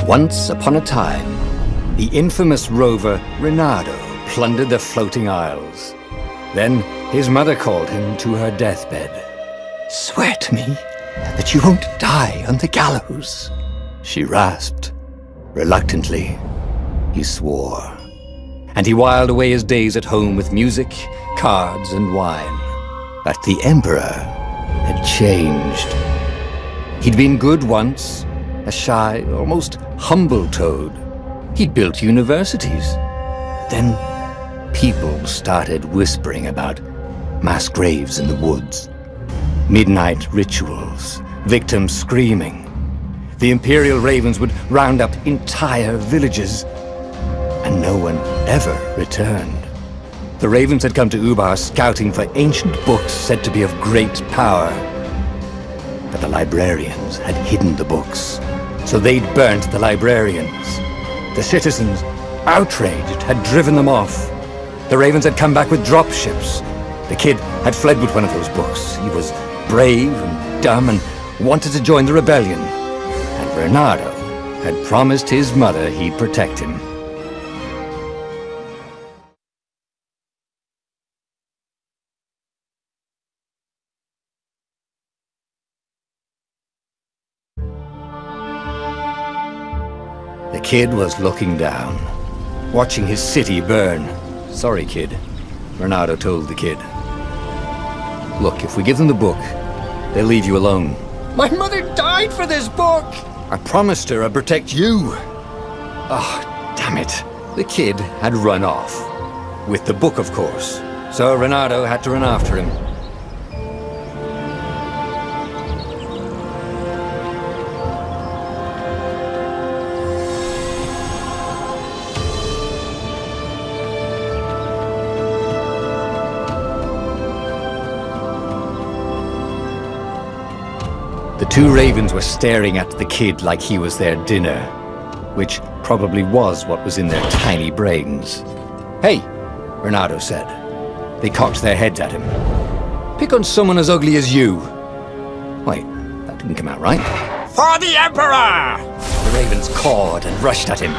Once upon a time, the infamous rover Reynardo plundered the floating isles. Then his mother called him to her deathbed. "Swear to me that you won't die on the gallows," she rasped. Reluctantly, he swore. And he whiled away his days at home with music, cards, and wine. But the Emperor had changed. He'd been good once, a shy, almost humble toad. He'd built universities. Then people started whispering about mass graves in the woods, midnight rituals, victims screaming. The Imperial Ravens would round up entire villages, and no one ever returned. The Ravens had come to Ubar scouting for ancient books said to be of great power. But the librarians had hidden the books, so they'd burnt the librarians. The citizens, outraged, had driven them off. The Ravens had come back with dropships. The kid had fled with one of those books. He was brave and dumb and wanted to join the rebellion. And Reynardo had promised his mother he'd protect him. The kid was looking down, watching his city burn. "Sorry, kid," Reynardo told the kid. "Look, if we give them the book, they'll leave you alone." "My mother died for this book!" "I promised her I'd protect you." "Oh, damn it." The kid had run off. With the book, of course. So Reynardo had to run after him. The two Ravens were staring at the kid like he was their dinner, which probably was what was in their tiny brains. "Hey," Reynardo said. They cocked their heads at him. "Pick on someone as ugly as you." Wait, that didn't come out right. "For the Emperor!" The Ravens cawed and rushed at him.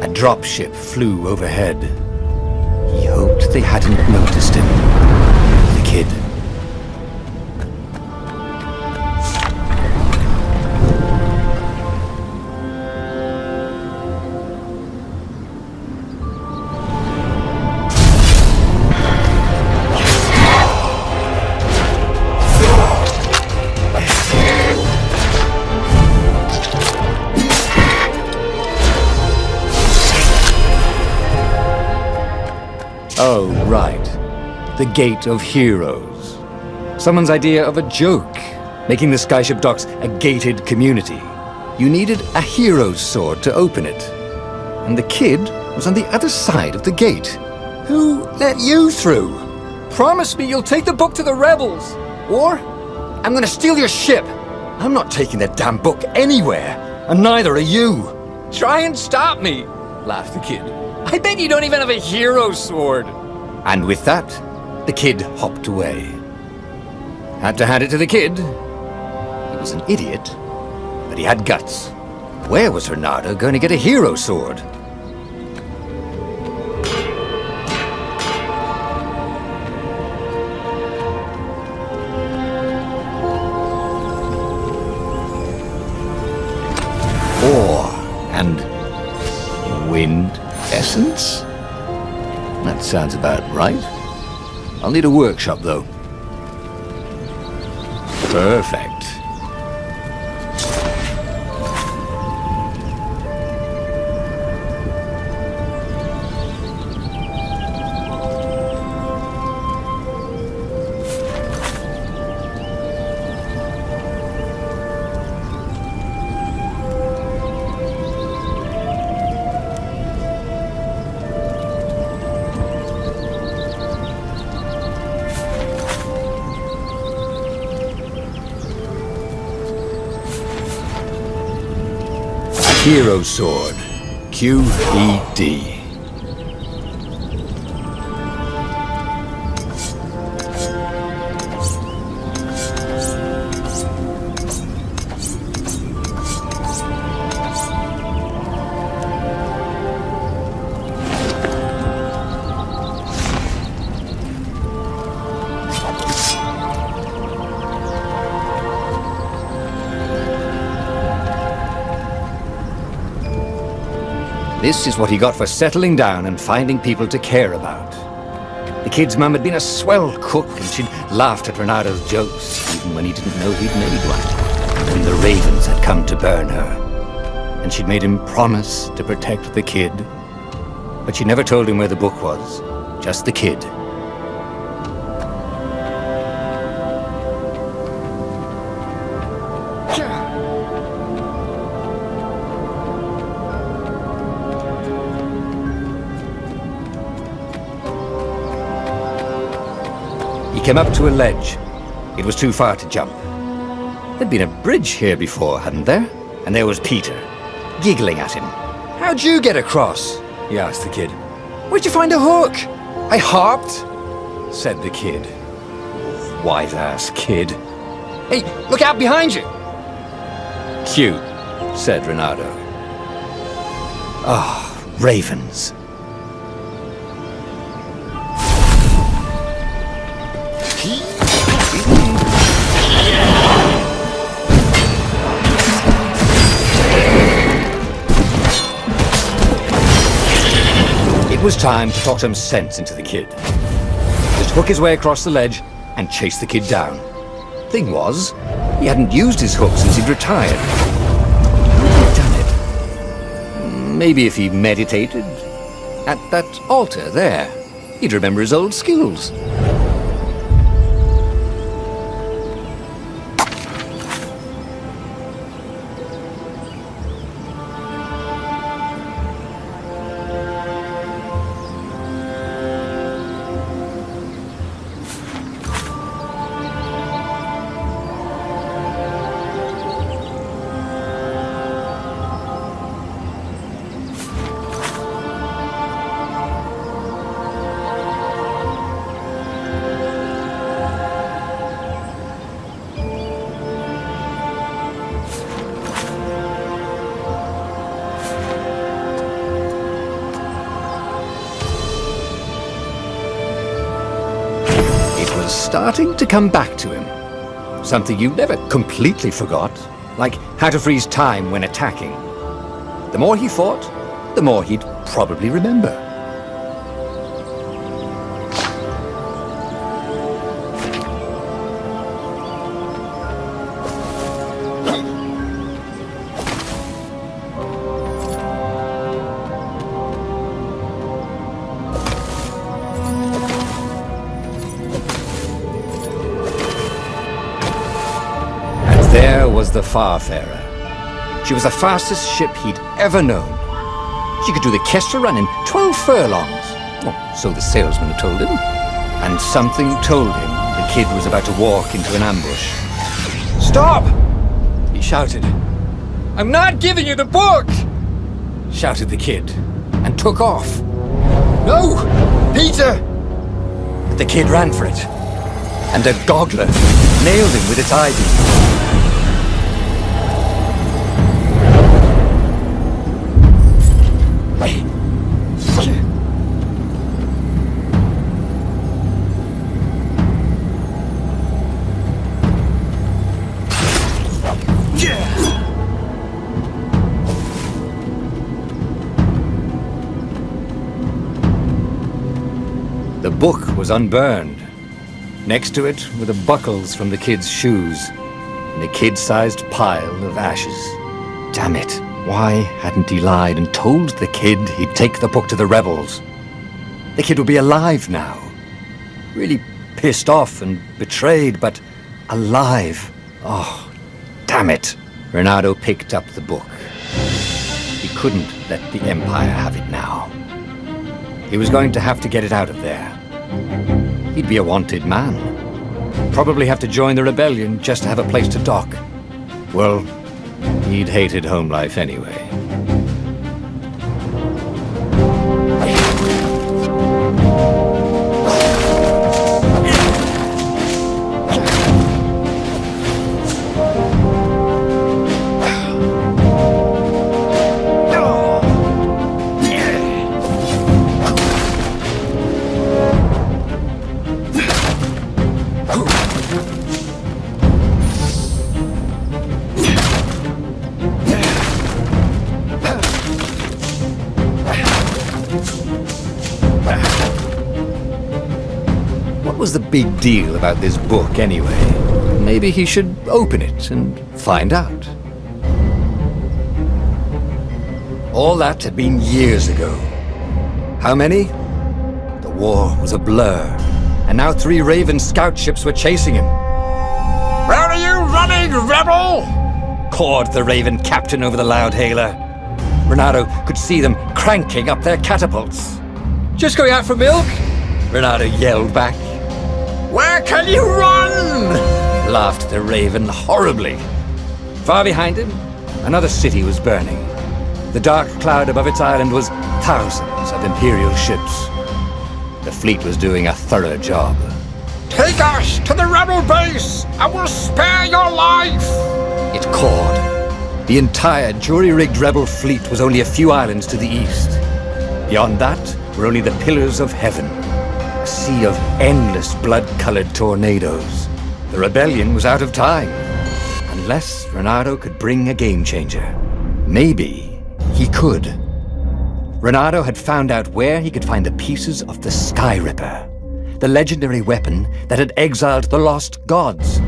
A dropship flew overhead. He hoped they hadn't noticed him. The kid. Oh, right. The Gate of Heroes. Someone's idea of a joke, making the Skyship Docks a gated community. You needed a hero's sword to open it. And the kid was on the other side of the gate. Who let you through? Promise me you'll take the book to the rebels, or I'm gonna steal your ship. I'm not taking that damn book anywhere, and neither are you. Try and stop me, laughed the kid. I bet you don't even have a hero's sword. And with that, the kid hopped away. Had to hand it to the kid. He was an idiot, but he had guts. Where was Reynardo going to get a hero sword? Or And wind essence? That sounds about right. I'll need a workshop, though. Perfect. Hero Sword, QED. This is what he got for settling down and finding people to care about. The kid's mum had been a swell cook, and she'd laughed at Renado's jokes, even when he didn't know he'd made one. And the ravens had come to burn her. And she'd made him promise to protect the kid. But she never told him where the book was, just the kid. He came up to a ledge. It was too far to jump. There'd been a bridge here before, hadn't there? And there was Peter, giggling at him. "How'd you get across?" he asked the kid. "Where'd you find a hook?" "I hopped," said the kid. Wise-ass kid. "Hey, look out behind you!" "Cute," said Renato. Ah, ravens. It was time to talk some sense into the kid. Just hook his way across the ledge and chase the kid down. Thing was, he hadn't used his hook since he'd retired. How had he done it? Maybe if he meditated at that altar there, he'd remember his old skills. Starting to come back to him. Something you never completely forgot, like how to freeze time when attacking. The more he fought, the more he'd probably remember. There was the Farfarer. She was the fastest ship he'd ever known. She could do the Kestra run in 12 furlongs. Well, so the salesman had told him. And something told him the kid was about to walk into an ambush. "Stop!" he shouted. "I'm not giving you the book!" shouted the kid, and took off. "No! Peter!" But the kid ran for it, and a goggler nailed him with its ivy. book was unburned. Next to it were the buckles from the kid's shoes, and a kid-sized pile of ashes. Damn it, why hadn't he lied and told the kid he'd take the book to the rebels? The kid would be alive now. Really pissed off and betrayed, but alive. Oh, damn it. Renato picked up the book. He couldn't let the Empire have it now. He was going to have to get it out of there. He'd be a wanted man. Probably have to join the rebellion just to have a place to dock. Well, he'd hated home life anyway. What was the big deal about this book anyway? Maybe he should open it and find out. All that had been years ago. How many? The war was a blur, and now 3 Raven scout ships were chasing him. "Where are you running, rebel?" cawed the Raven captain over the loudhailer. Renato could see them cranking up their catapults. "Just going out for milk?" Renato yelled back. "Where can you run?" laughed the Raven horribly. Far behind him, another city was burning. The dark cloud above its island was thousands of Imperial ships. The fleet was doing a thorough job. "Take us to the rebel base, and we'll spare your life!" it cawed. The entire jury-rigged rebel fleet was only a few islands to the east. Beyond that were only the pillars of heaven, a sea of endless blood-colored tornadoes. The rebellion was out of time, unless Renato could bring a game-changer. Maybe he could. Renato had found out where he could find the pieces of the Sky Ripper, the legendary weapon that had exiled the lost gods.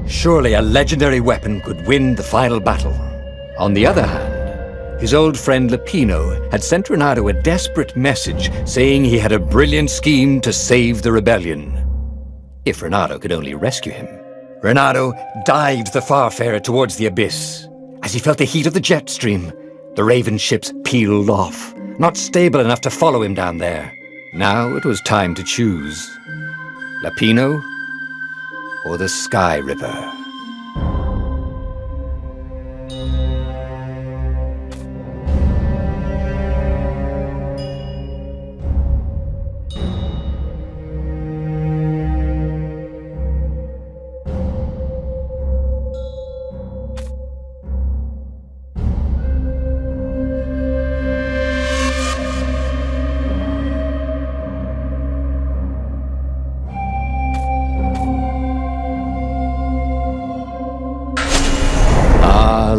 Surely a legendary weapon could win the final battle. On the other hand, his old friend Lapino had sent Renato a desperate message saying he had a brilliant scheme to save the rebellion. If Renato could only rescue him. Renato dived the Farfarer towards the abyss. As he felt the heat of the jet stream, the Raven ships peeled off, not stable enough to follow him down there. Now it was time to choose. Lapino or the Sky Ripper?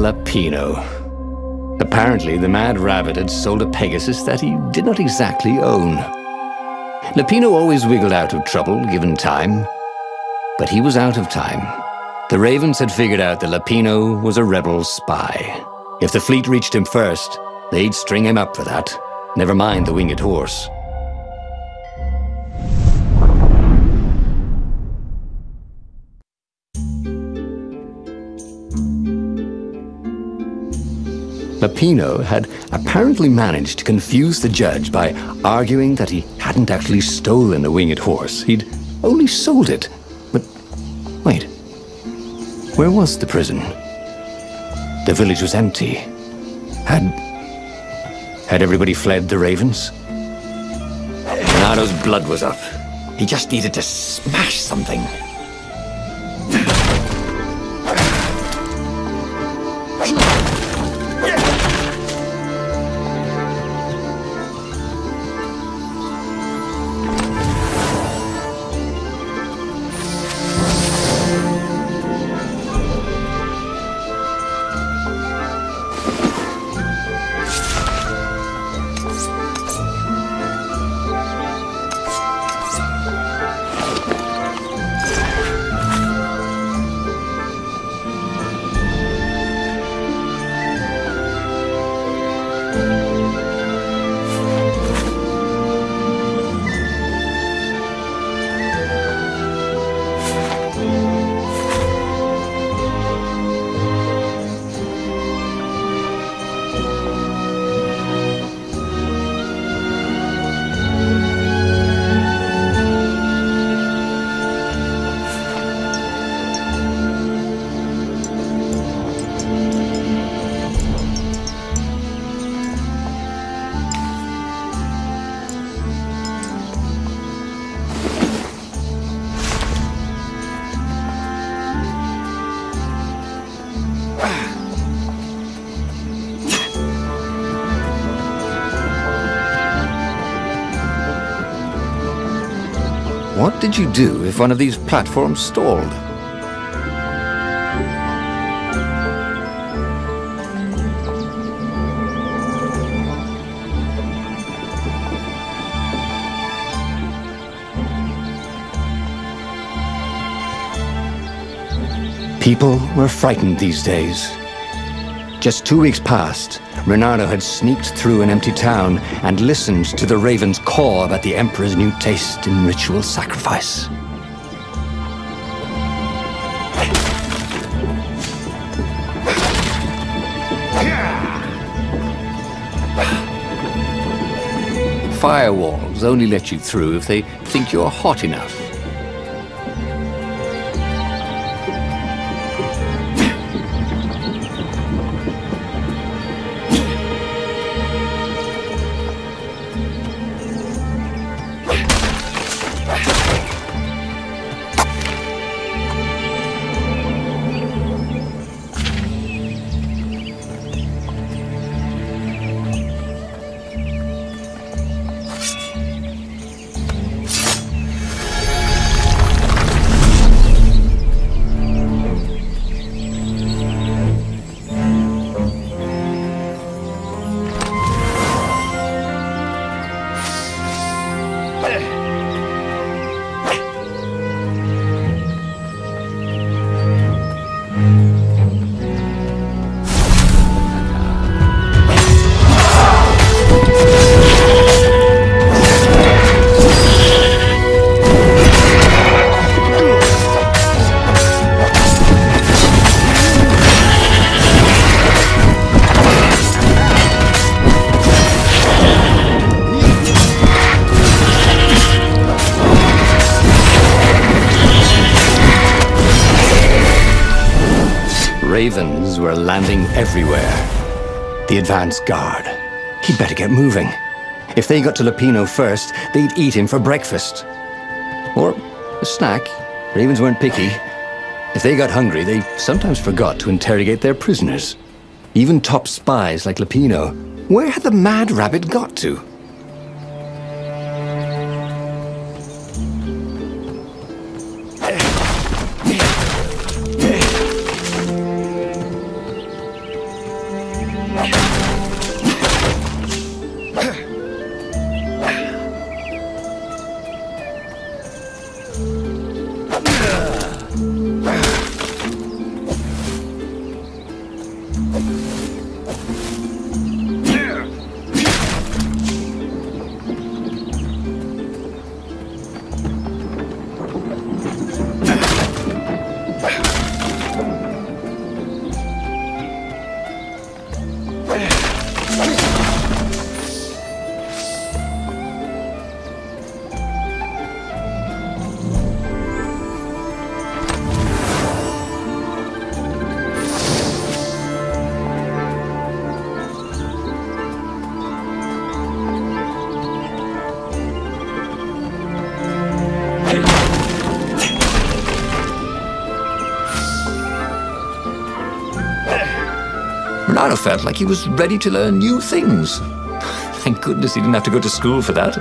Lapino. Apparently, the Mad Rabbit had sold a Pegasus that he did not exactly own. Lapino always wiggled out of trouble, given time. But he was out of time. The Ravens had figured out that Lapino was a rebel spy. If the fleet reached him first, they'd string him up for that. Never mind the winged horse. Lapino had apparently managed to confuse the judge by arguing that he hadn't actually stolen the winged horse. He'd only sold it. But wait, where was the prison? The village was empty. Had everybody fled the Ravens? Renato's blood was up. He just needed to smash something. What did you do if one of these platforms stalled? People were frightened these days. Just 2 weeks past, Reynardo had sneaked through an empty town and listened to the ravens caw about the Emperor's new taste in ritual sacrifice. Firewalls only let you through if they think you're hot enough. Ravens were landing everywhere. The advance guard. He'd better get moving. If they got to Lupino first, they'd eat him for breakfast. Or a snack. Ravens weren't picky. If they got hungry, they sometimes forgot to interrogate their prisoners. Even top spies like Lupino. Where had the mad rabbit got to? Reynardo felt like he was ready to learn new things. Thank goodness he didn't have to go to school for that.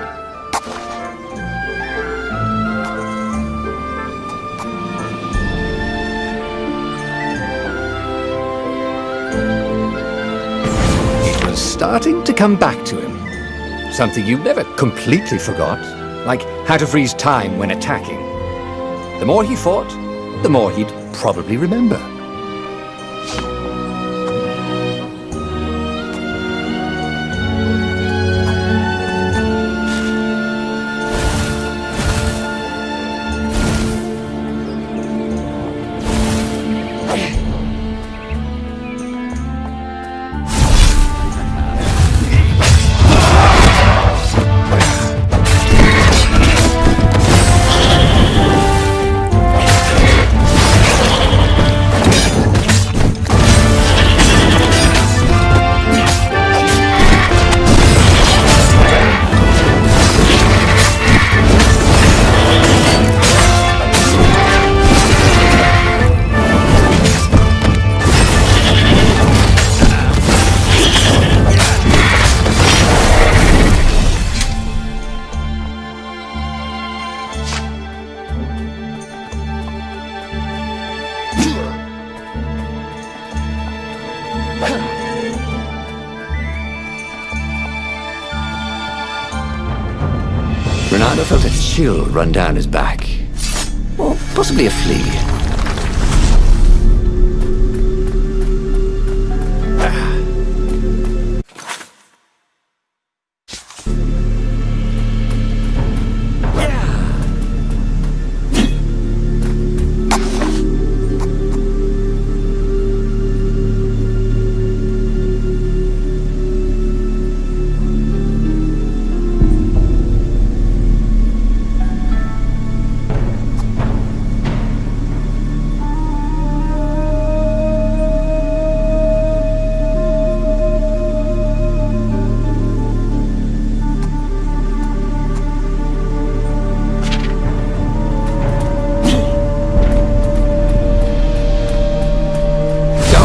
It was starting to come back to him. Something you never completely forgot, like how to freeze time when attacking. The more he fought, the more he'd probably remember. Renato felt a chill run down his back. Or possibly a flea.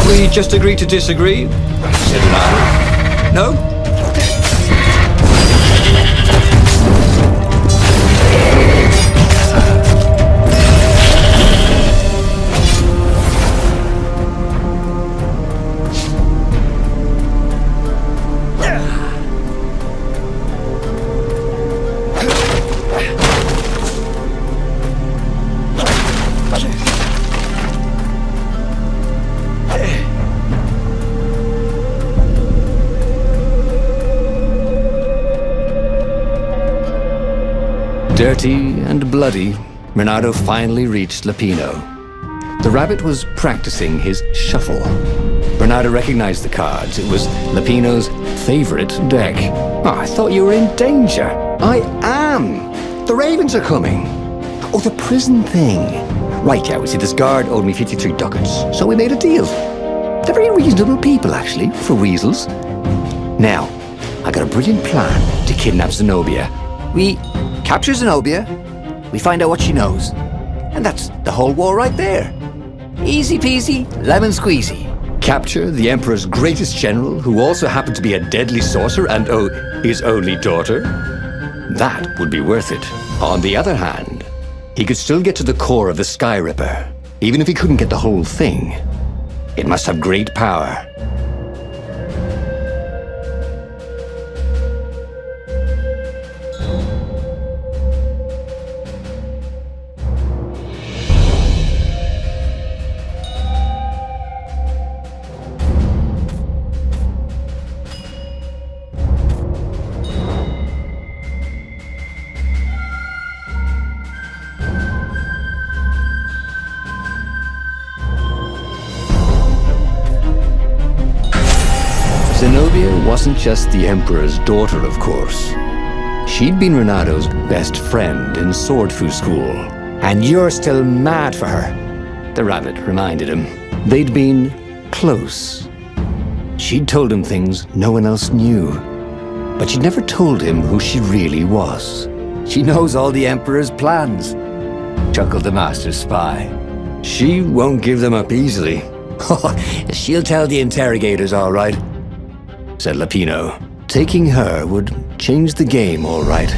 We just agree to disagree, said Renato. No? Dirty and bloody, Renato finally reached Lapino. The rabbit was practicing his shuffle. Renato recognized the cards. It was Lapino's favorite deck. Oh, I thought you were in danger. I am. The ravens are coming. Oh, the prison thing. Right, yeah, we see this guard owed me 53 ducats, so we made a deal. They're very reasonable people, actually, for weasels. Now, I got a brilliant plan to kidnap Zenobia. We capture Zenobia, we find out what she knows, and that's the whole war right there. Easy peasy, lemon squeezy. Capture the Emperor's greatest general, who also happened to be a deadly sorcerer and, oh, his only daughter? That would be worth it. On the other hand, he could still get to the core of the Sky Ripper, even if he couldn't get the whole thing. It must have great power. Zenobia wasn't just the Emperor's daughter, of course. She'd been Renato's best friend in sword fu school. And you're still mad for her, the rabbit reminded him. They'd been close. She'd told him things no one else knew. But she'd never told him who she really was. She knows all the Emperor's plans, chuckled the master spy. She won't give them up easily. She'll tell the interrogators, all right, said Lapino. Taking her would change the game, all right.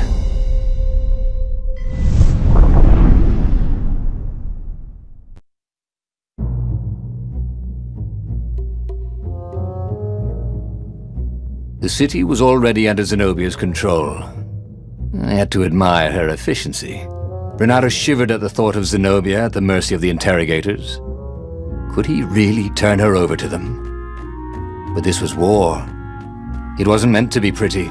The city was already under Zenobia's control. I had to admire her efficiency. Renato shivered at the thought of Zenobia at the mercy of the interrogators. Could he really turn her over to them? But this was war. It wasn't meant to be pretty.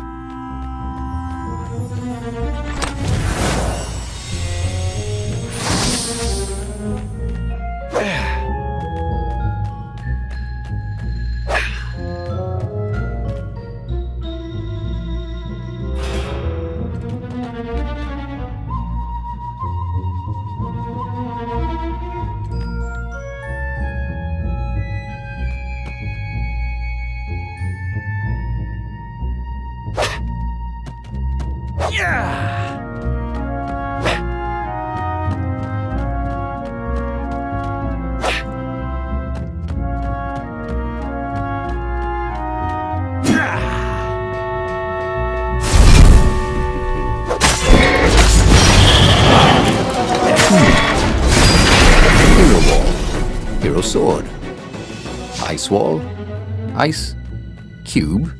Hero sword. Ice wall. Ice cube.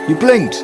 You blinked.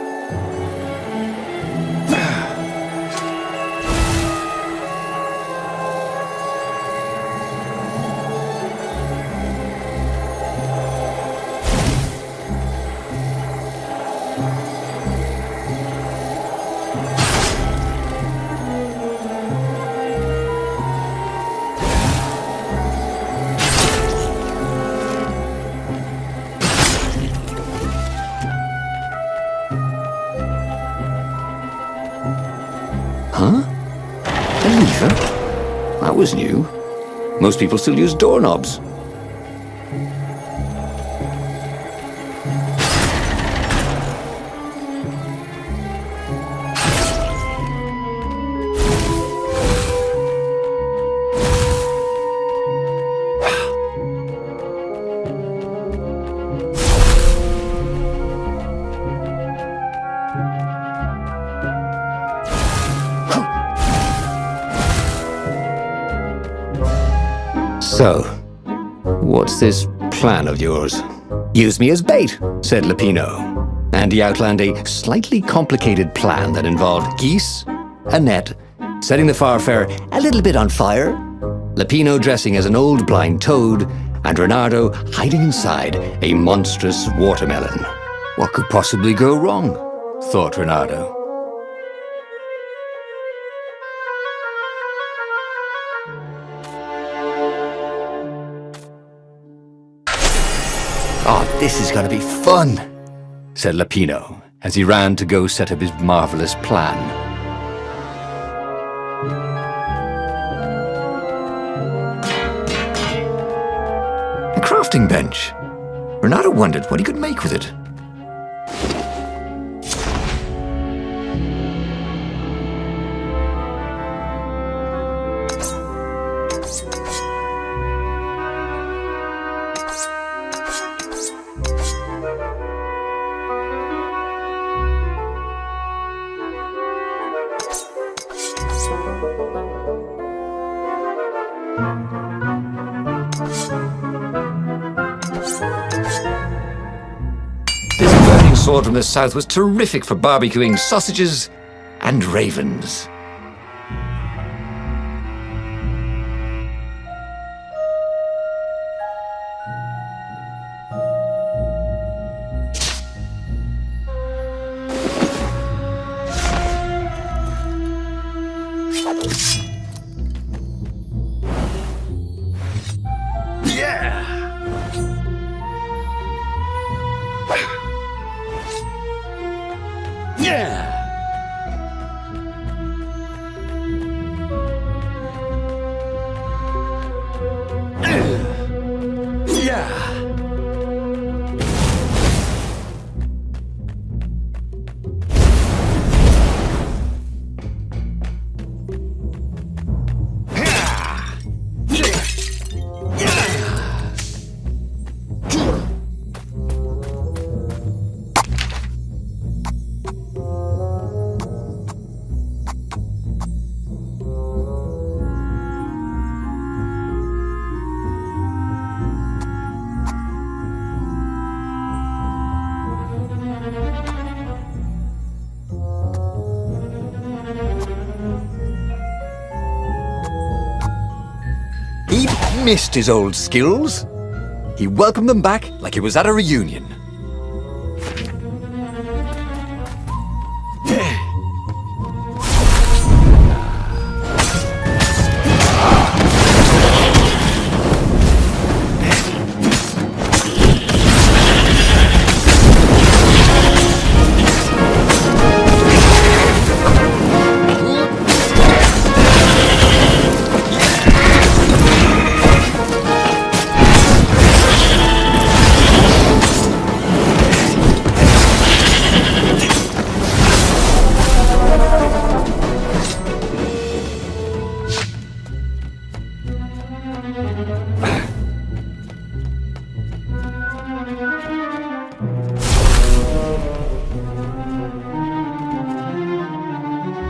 Huh? A lever? That was new. Most people still use doorknobs. So, what's this plan of yours? Use me as bait, said Lupino. And he outlined a slightly complicated plan that involved geese, a net, setting the Farfarer a little bit on fire, Lupino dressing as an old blind toad, and Reynardo hiding inside a monstrous watermelon. What could possibly go wrong? Thought Reynardo. Oh, this is going to be fun, said Lupino as he ran to go set up his marvelous plan. A crafting bench. Reynardo wondered what he could make with it. This burning sword from the south was terrific for barbecuing sausages and ravens. He'd missed his old skills. He welcomed them back like he was at a reunion.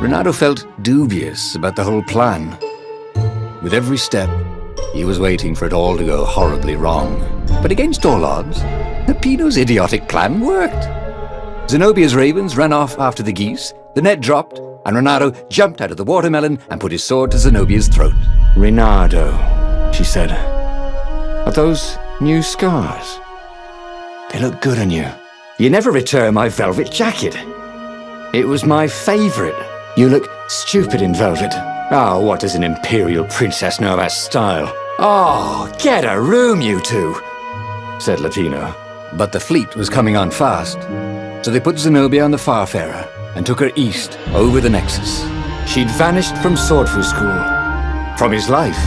Reynardo felt dubious about the whole plan. With every step, he was waiting for it all to go horribly wrong. But against all odds, Lupino's idiotic plan worked. Zenobia's ravens ran off after the geese, the net dropped, and Renato jumped out of the watermelon and put his sword to Zenobia's throat. Renato, she said. Are those new scars? They look good on you. You never return my velvet jacket. It was my favorite. You look stupid in velvet. Oh, what does an imperial princess know about style? Oh, get a room, you two, said Latino. But the fleet was coming on fast, so they put Zenobia on the Farfarer and took her east over the Nexus. She'd vanished from Swordfu School, from his life,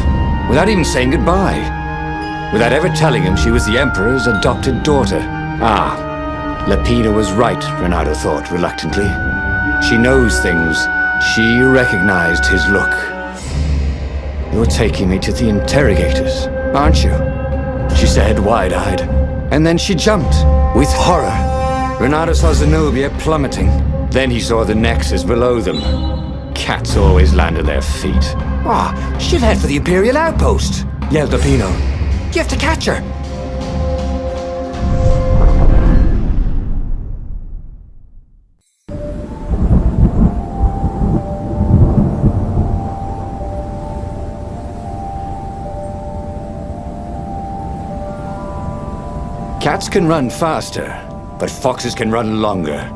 without even saying goodbye, without ever telling him she was the Emperor's adopted daughter. Ah, Lapina was right, Renato thought reluctantly. She knows things. She recognized his look. You're taking me to the interrogators, aren't you? She said, wide-eyed. And then she jumped, with horror. Renato saw Zenobia plummeting. Then he saw the Nexus below them. Cats always land on their feet. Ah, she'll head for the Imperial outpost, yelled Lapino. You have to catch her. Cats can run faster, but foxes can run longer.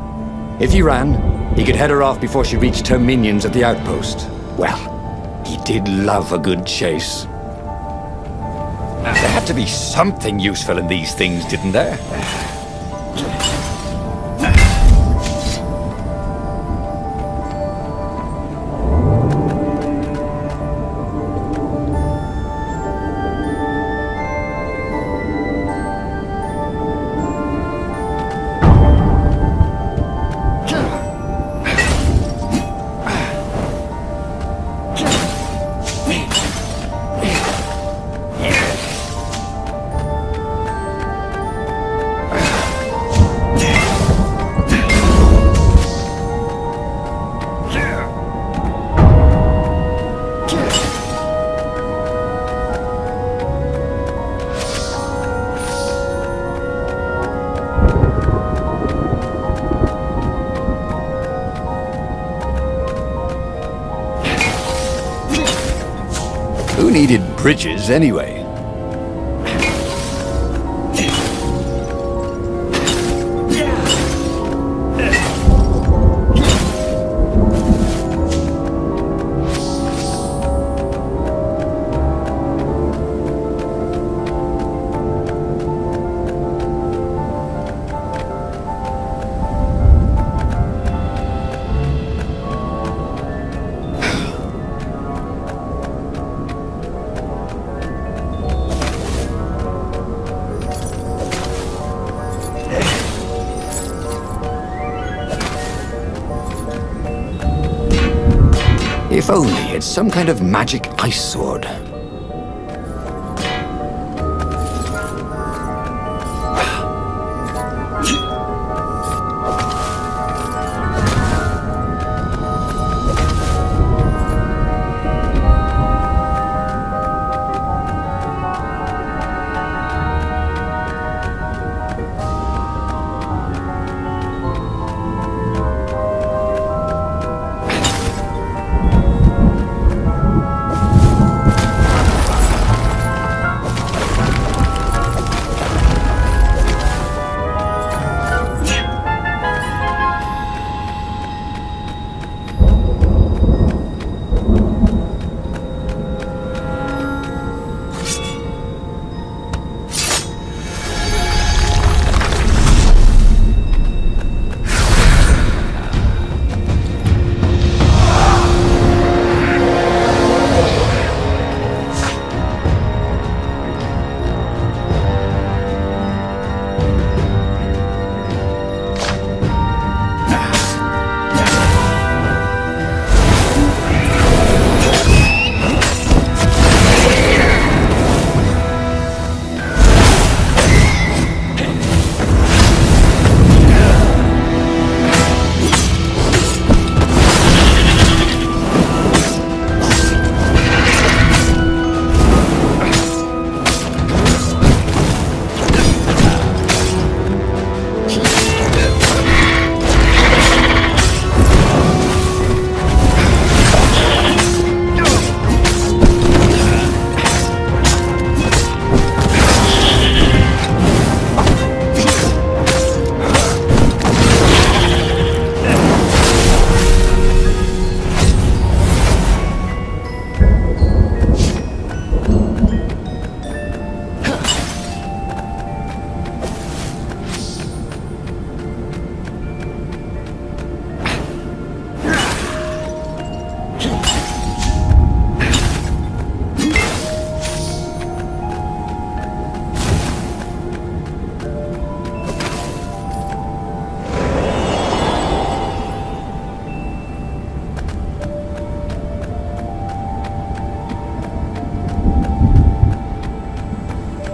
If he ran, he could head her off before she reached her minions at the outpost. Well, he did love a good chase. There had to be something useful in these things, didn't there? Who needed bridges anyway? If only it's some kind of magic ice sword.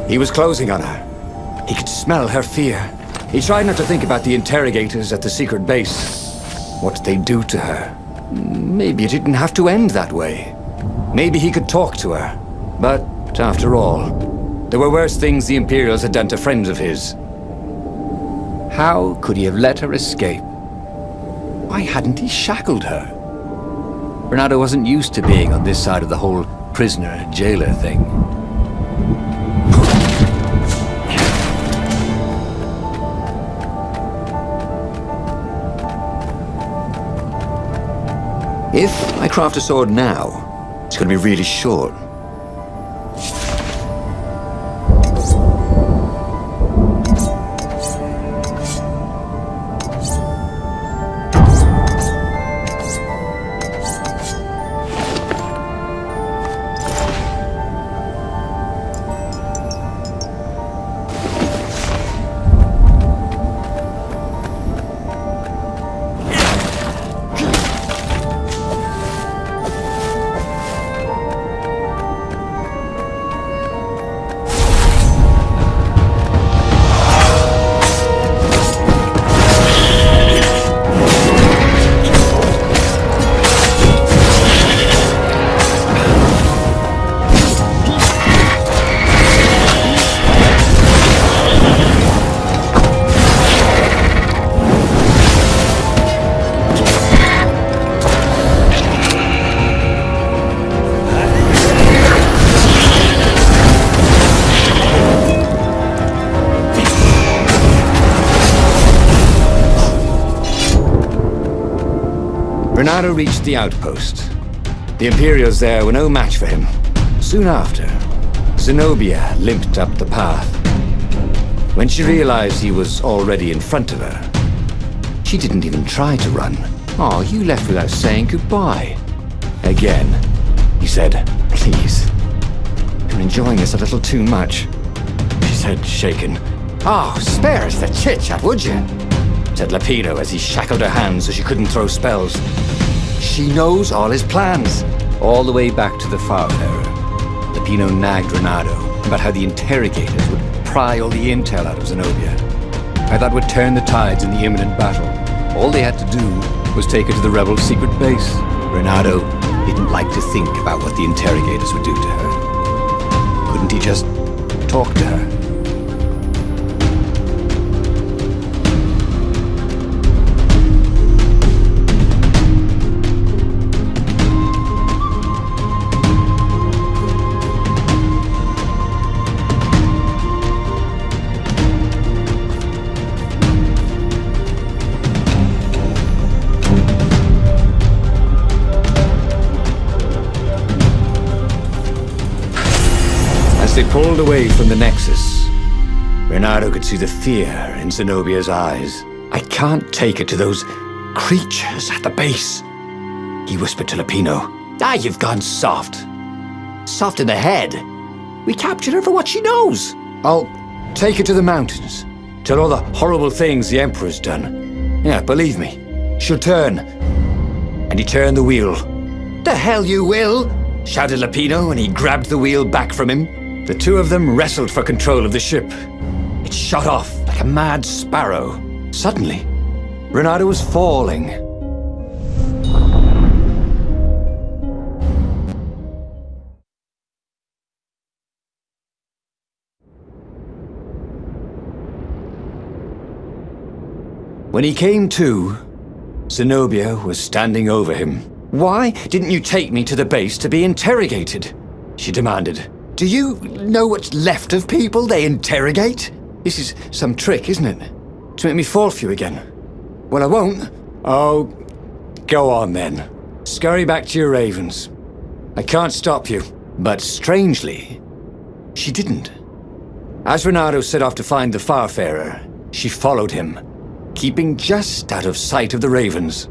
He was closing on her. He could smell her fear. He tried not to think about the interrogators at the secret base. What they'd do to her. Maybe it didn't have to end that way. Maybe he could talk to her. But, after all, there were worse things the Imperials had done to friends of his. How could he have let her escape? Why hadn't he shackled her? Bernardo wasn't used to being on this side of the whole prisoner-jailer thing. If I craft a sword now, it's going to be really short. Bernardo reached the outpost. The Imperials there were no match for him. Soon after, Zenobia limped up the path. When she realized he was already in front of her, she didn't even try to run. "Oh, you left without saying goodbye." Again, he said, "Please, you're enjoying this a little too much," she said, shaken. "Oh, spare us the chit-chat, would you?" said Lapino as he shackled her hands so she couldn't throw spells. She knows all his plans. All the way back to the Farfarer, Lapino nagged Renato about how the interrogators would pry all the intel out of Zenobia. How that would turn the tides in the imminent battle. All they had to do was take her to the rebel secret base. Renato didn't like to think about what the interrogators would do to her. Couldn't he just talk to her? As they pulled away from the Nexus, Renato could see the fear in Zenobia's eyes. "I can't take her to those creatures at the base," he whispered to Lapino. "Ah, you've gone soft. Soft in the head. We captured her for what she knows. I'll take her to the mountains. Tell all the horrible things the Emperor's done. Yeah, believe me, she'll turn." And he turned the wheel. "The hell you will!" shouted Lapino, and he grabbed the wheel back from him. The two of them wrestled for control of the ship. It shot off like a mad sparrow. Suddenly, Renato was falling. When he came to, Zenobia was standing over him. "Why didn't you take me to the base to be interrogated?" she demanded. "Do you know what's left of people they interrogate? This is some trick, isn't it? To make me fall for you again. Well, I won't." "Oh, go on then. Scurry back to your ravens. I can't stop you." But strangely, she didn't. As Renato set off to find the Farfarer, she followed him, keeping just out of sight of the ravens.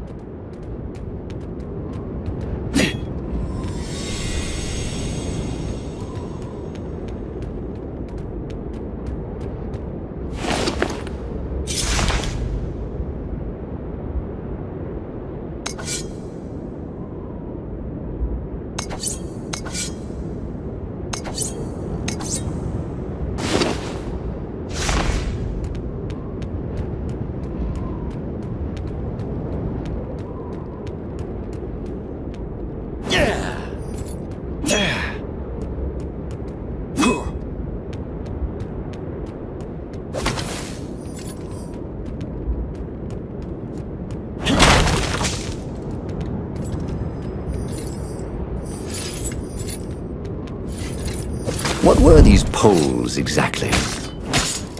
What were these poles exactly?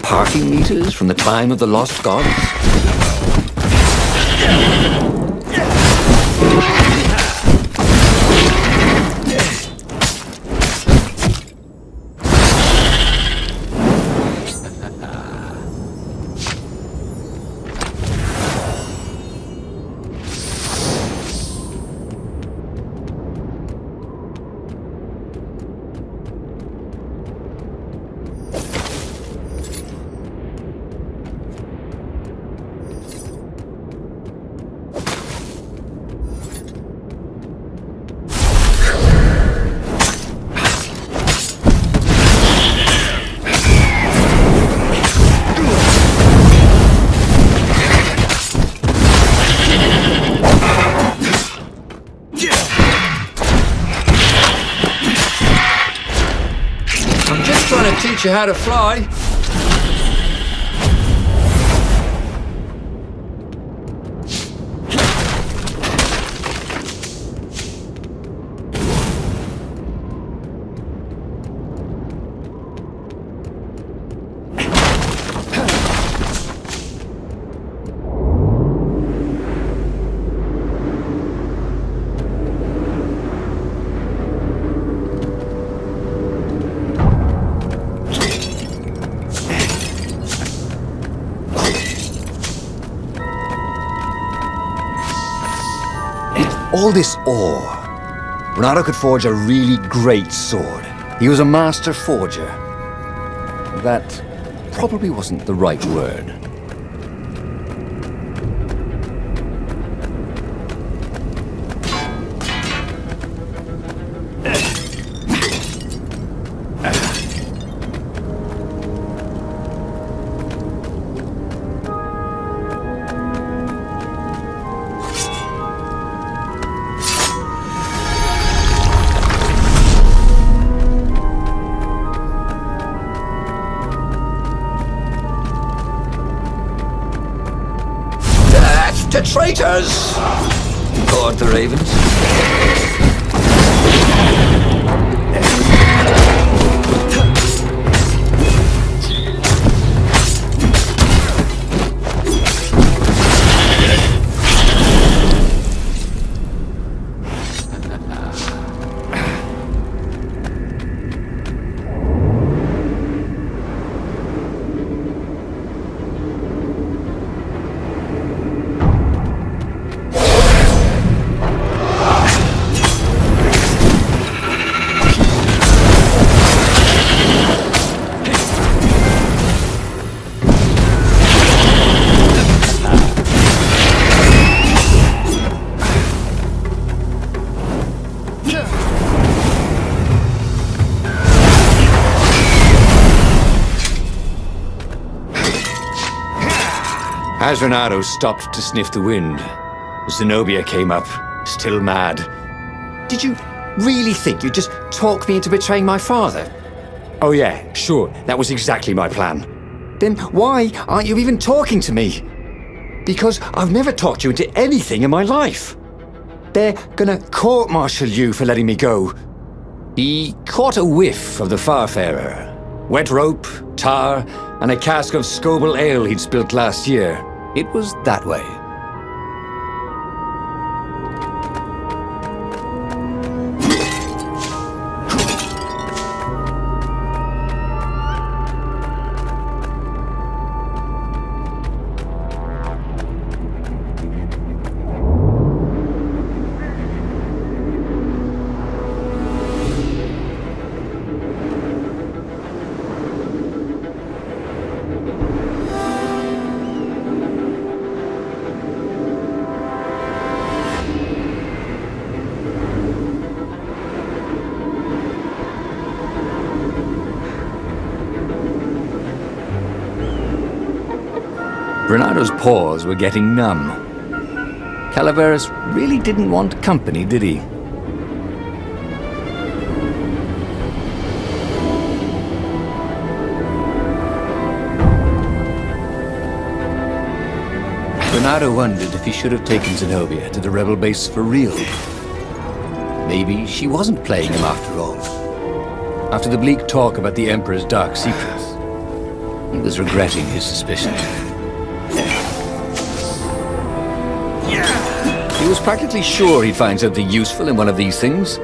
Parking meters from the time of the lost gods? Teach you how to fly. All this ore. Renato could forge a really great sword. He was a master forger. That probably wasn't the right word. To traitors! Guard the ravens. As Renato stopped to sniff the wind, Zenobia came up, still mad. Did you really think you'd just talk me into betraying my father? Oh yeah, sure, that was exactly my plan. Then why aren't you even talking to me? Because I've never talked you into anything in my life. They're gonna court-martial you for letting me go. He caught a whiff of the Farfarer. Wet rope, tar, and a cask of Scobel ale he'd spilt last year. It was that way. Bernardo's paws were getting numb. Calaveras really didn't want company, did he? Bernardo wondered if he should have taken Zenobia to the rebel base for real. Maybe she wasn't playing him after all. After the bleak talk about the Emperor's dark secrets, he was regretting his suspicions. He was practically sure he'd find something useful in one of these things.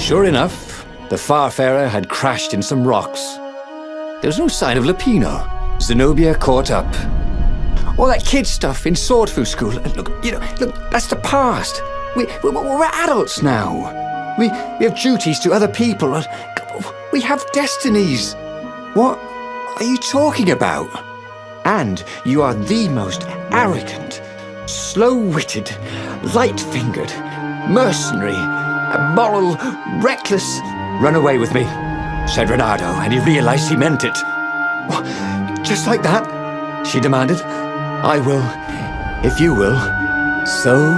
Sure enough, the Farfarer had crashed in some rocks. There was no sign of Lupino. Zenobia caught up. All that kid stuff in Swordfu School. Look, that's the past. We're adults now. We have duties to other people. We have destinies. What are you talking about? And you are the most arrogant, slow-witted, light-fingered, mercenary, immoral, reckless. Run away with me, said Renato, and he realized he meant it. What? Just like that? She demanded. I will, if you will. So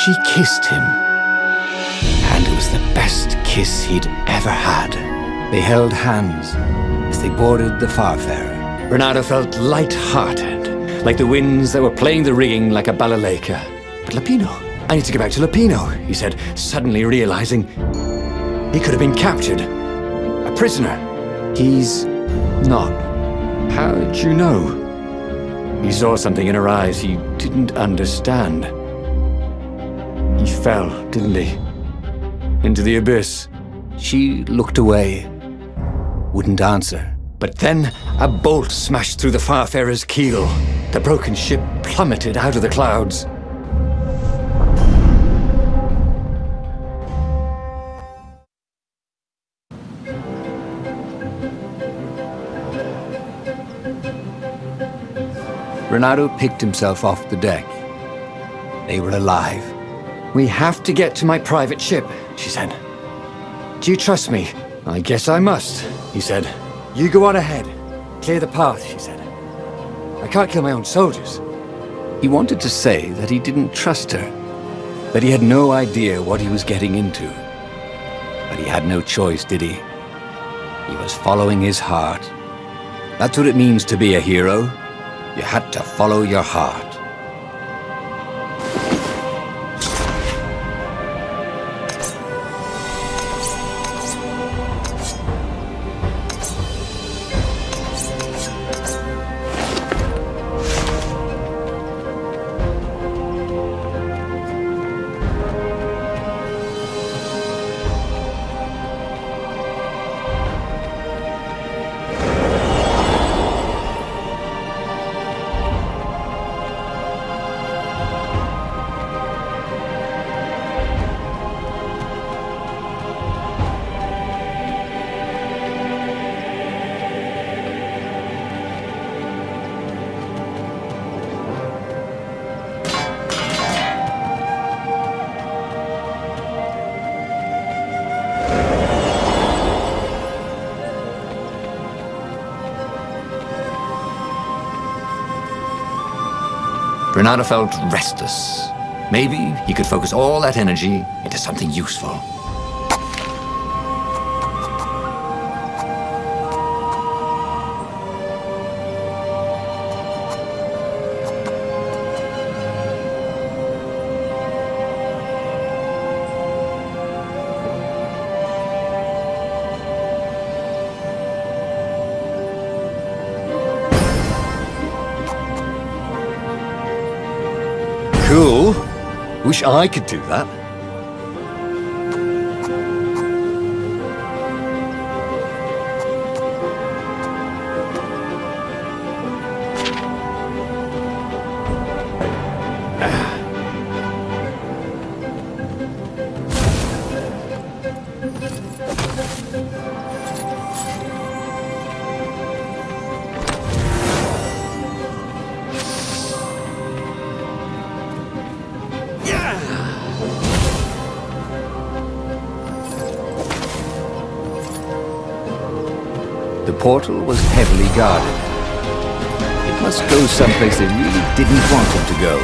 she kissed him. And it was the best kiss he'd ever had. They held hands as they boarded the Farfarer. Renato felt light-hearted, like the winds that were playing the rigging like a balalaika. But Lupino, I need to get back to Lupino, he said, suddenly realizing he could have been captured. A prisoner. He's not. How'd you know? He saw something in her eyes he didn't understand. He fell, didn't he? Into the abyss. She looked away, wouldn't answer. But then a bolt smashed through the Farfarer's keel. The broken ship plummeted out of the clouds. Renato picked himself off the deck. They were alive. We have to get to my private ship, she said. Do you trust me? I guess I must, he said. You go on ahead. Clear the path, she said. I can't kill my own soldiers. He wanted to say that he didn't trust her, that he had no idea what he was getting into. But he had no choice, did he? He was following his heart. That's what it means to be a hero. You had to follow your heart. Renato felt restless. Maybe he could focus all that energy into something useful. Cool. Wish I could do that. The portal was heavily guarded. It must go someplace they really didn't want him to go.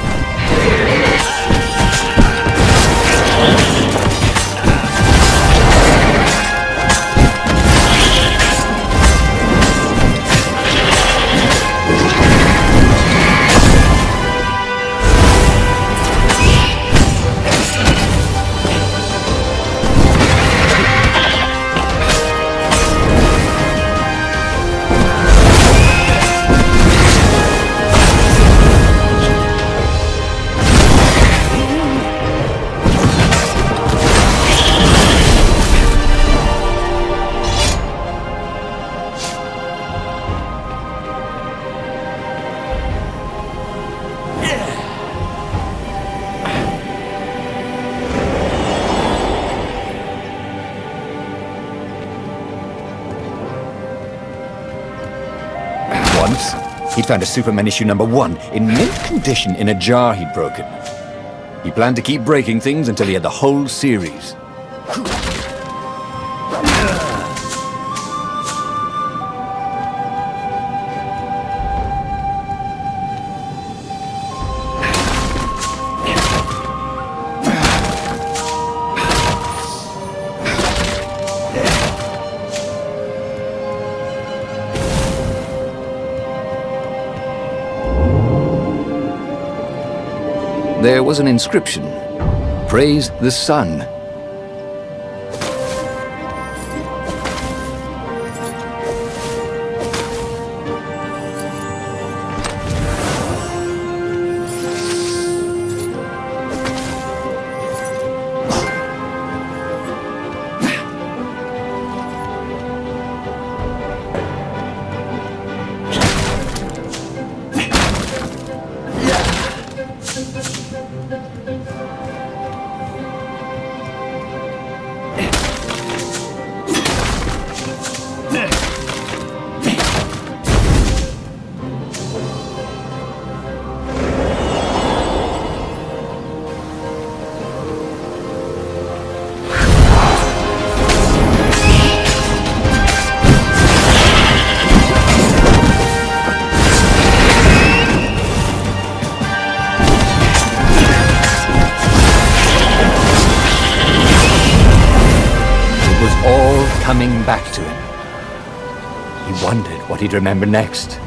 Once, he'd found a Superman issue #1 in mint condition in a jar he'd broken. He planned to keep breaking things until he had the whole series. There was an inscription. Praise the sun. Coming back to him. He wondered what he'd remember next.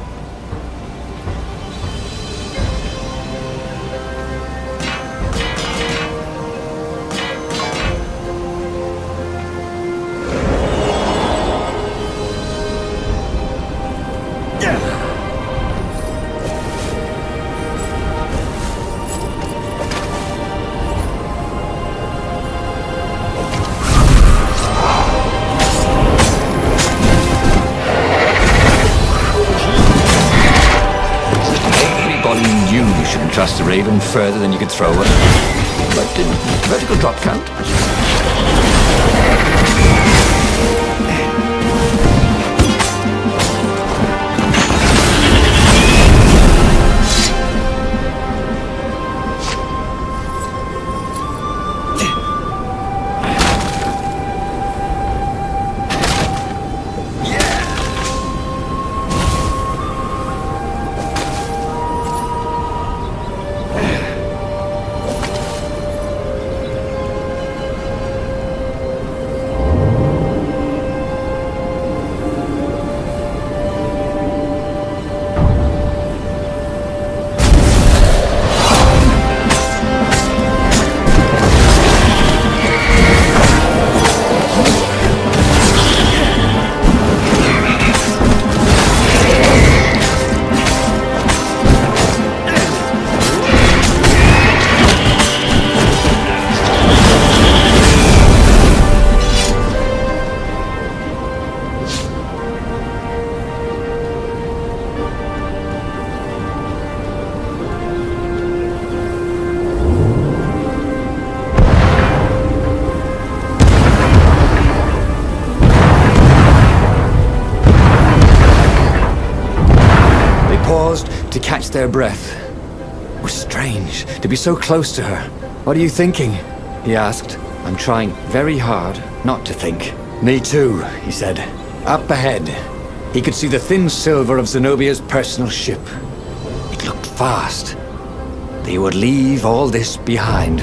Trust a raven further than you could throw her. But did vertical drop count? To catch their breath. It was strange to be so close to her. What are you thinking? He asked. I'm trying very hard not to think. Me too, he said. Up ahead. He could see the thin silver of Zenobia's personal ship. It looked fast. They would leave all this behind.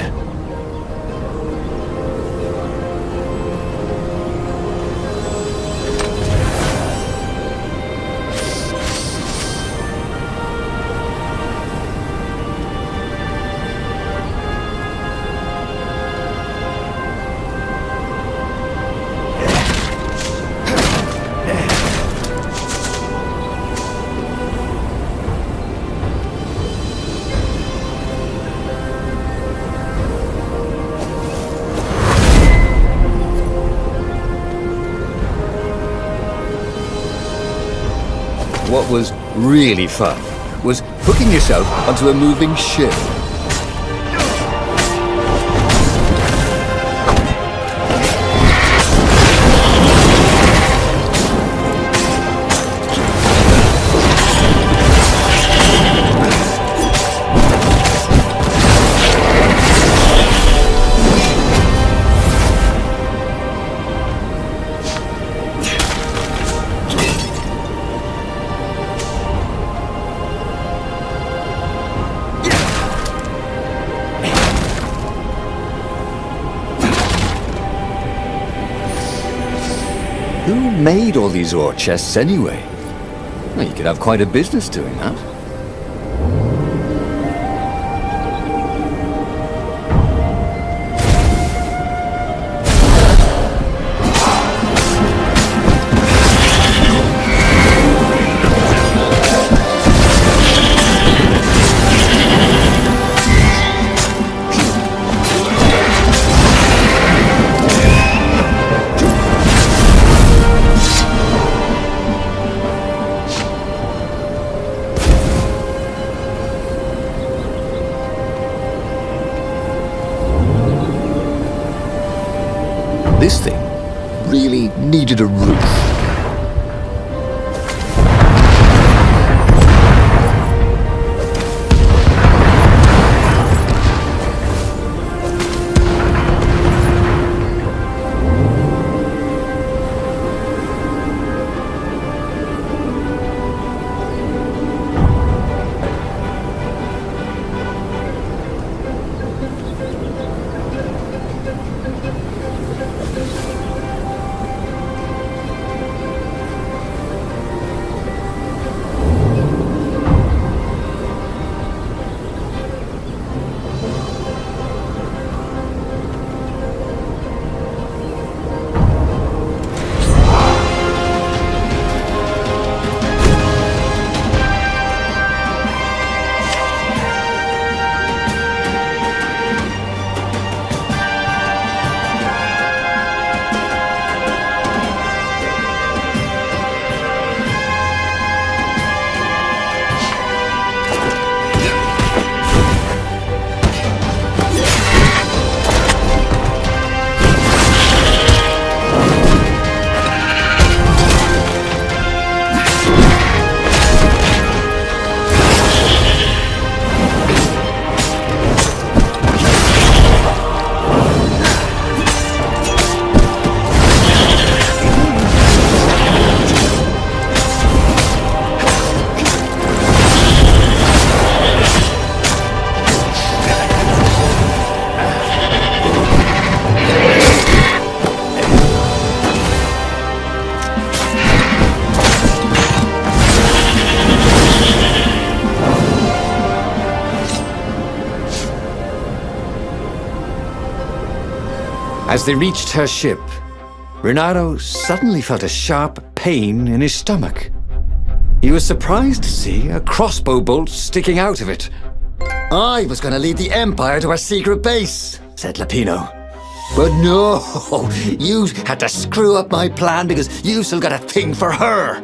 What was really fun was hooking yourself onto a moving ship. Who made all these ore chests anyway? Well, you could have quite a business doing that. This thing really needed a roof. As they reached her ship, Renato suddenly felt a sharp pain in his stomach. He was surprised to see a crossbow bolt sticking out of it. I was going to lead the Empire to a secret base, said Lapino. But no, you had to screw up my plan because you've still got a thing for her.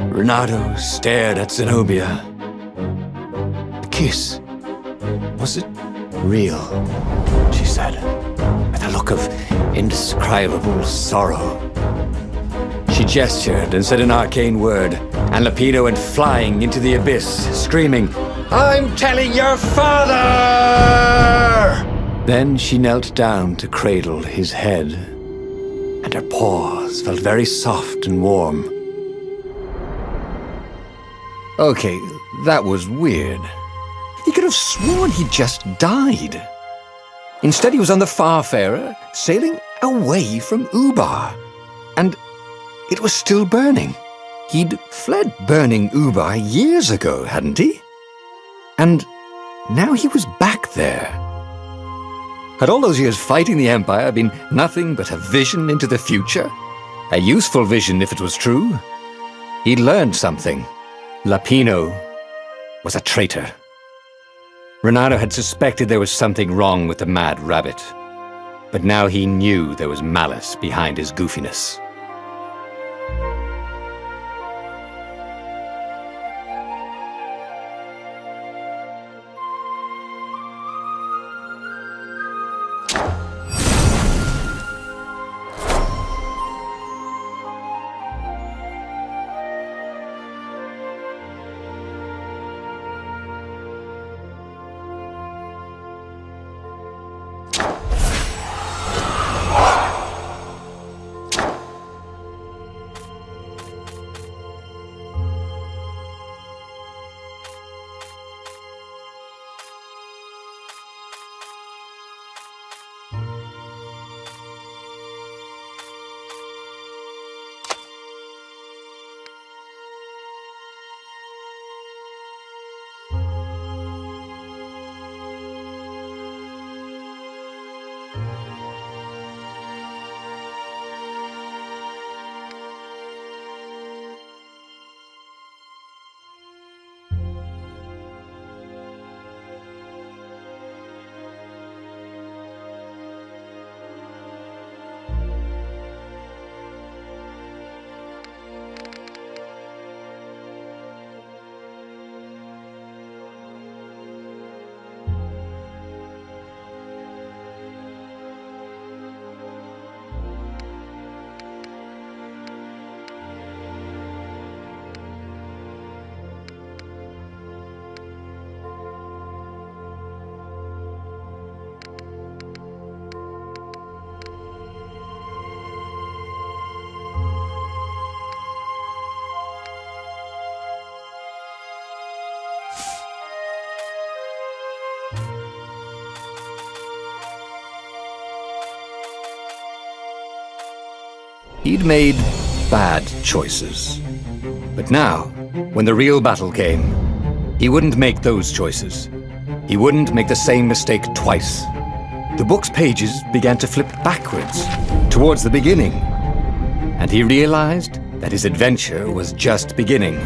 Renato stared at Zenobia. The kiss, was it real? She said, with a look of indescribable sorrow. She gestured and said an arcane word, and Lapino went flying into the abyss, screaming, "I'm telling your father!" Then she knelt down to cradle his head, and her paws felt very soft and warm. Okay, that was weird. He could have sworn he'd just died. Instead, he was on the Farfarer, sailing away from Ubar. And it was still burning. He'd fled burning Ubar years ago, hadn't he? And now he was back there. Had all those years fighting the Empire been nothing but a vision into the future? A useful vision if it was true. He'd learned something. Lapino was a traitor. Renato had suspected there was something wrong with the Mad Rabbit, but now he knew there was malice behind his goofiness. He'd made bad choices. But now, when the real battle came, he wouldn't make those choices. He wouldn't make the same mistake twice. The book's pages began to flip backwards, towards the beginning. And he realized that his adventure was just beginning.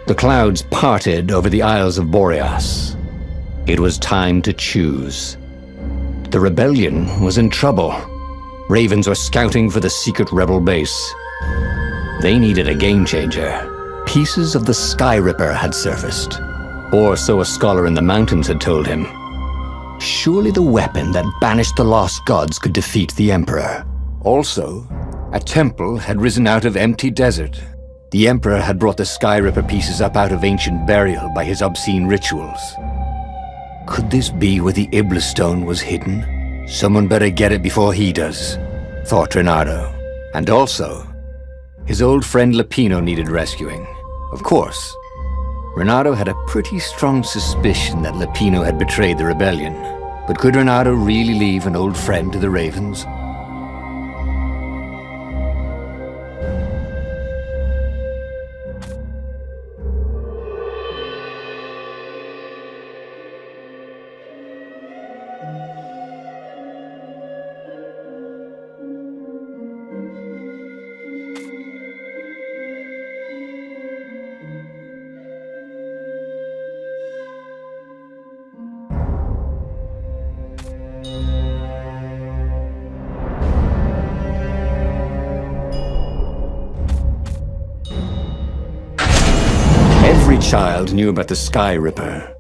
The clouds parted over the Isles of Boreas. It was time to choose. The rebellion was in trouble. Ravens were scouting for the secret rebel base. They needed a game changer. Pieces of the Sky Ripper had surfaced, or so a scholar in the mountains had told him. Surely the weapon that banished the lost gods could defeat the Emperor. Also, a temple had risen out of empty desert. The Emperor had brought the Sky Ripper pieces up out of ancient burial by his obscene rituals. Could this be where the Iblis stone was hidden? Someone better get it before he does, thought Renato. And also, his old friend Lapino needed rescuing. Of course, Renato had a pretty strong suspicion that Lapino had betrayed the rebellion. But could Renato really leave an old friend to the Ravens? Every child knew about the Sky Ripper.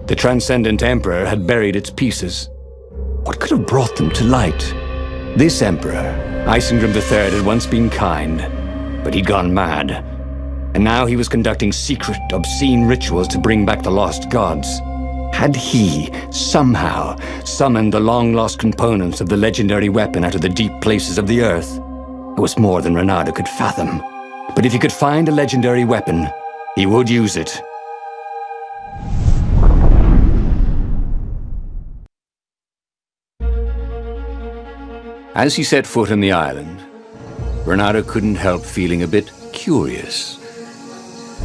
The Transcendent Emperor had buried its pieces. What could have brought them to light? This Emperor, Isengrim III, had once been kind, but he'd gone mad. And now he was conducting secret, obscene rituals to bring back the lost gods. Had he, somehow, summoned the long-lost components of the legendary weapon out of the deep places of the earth? It was more than Renato could fathom. But if he could find a legendary weapon, he would use it. As he set foot on the island, Renato couldn't help feeling a bit curious.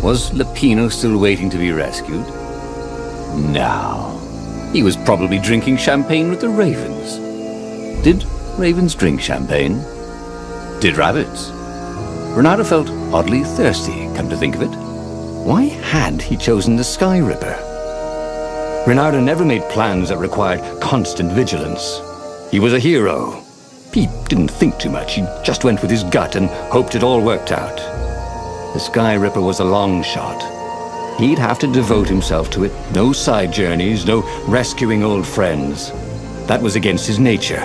Was Lupino still waiting to be rescued? No. He was probably drinking champagne with the ravens. Did ravens drink champagne? Did rabbits? Renato felt oddly thirsty, come to think of it. Why had he chosen the Sky Ripper? Renato never made plans that required constant vigilance. He was a hero. He didn't think too much. He just went with his gut and hoped it all worked out. The Sky Ripper was a long shot. He'd have to devote himself to it. No side journeys, no rescuing old friends. That was against his nature.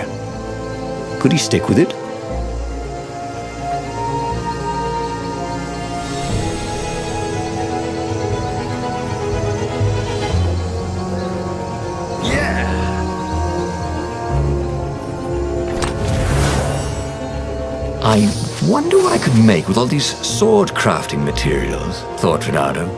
Could he stick with it? I wonder what I could make with all these sword crafting materials, thought Renato.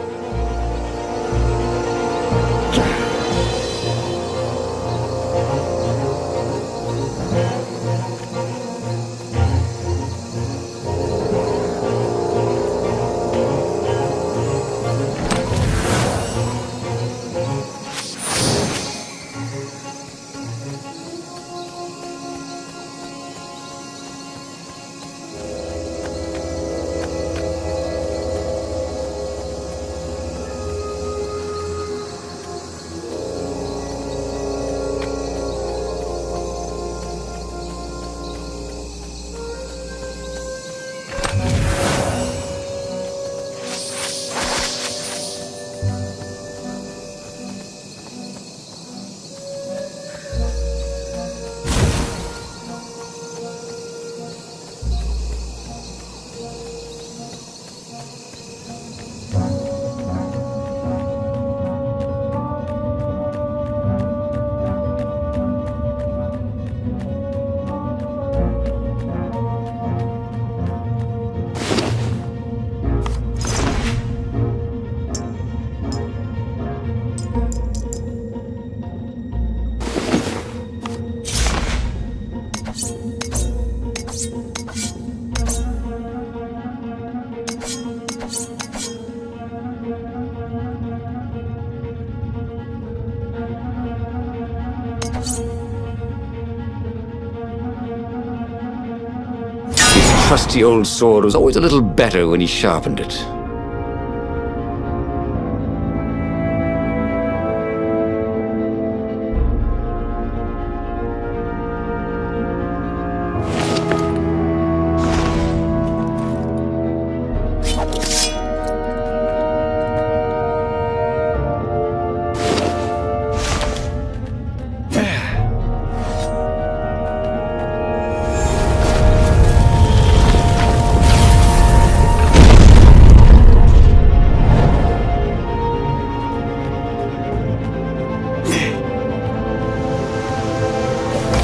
Trusty old sword was always a little better when he sharpened it.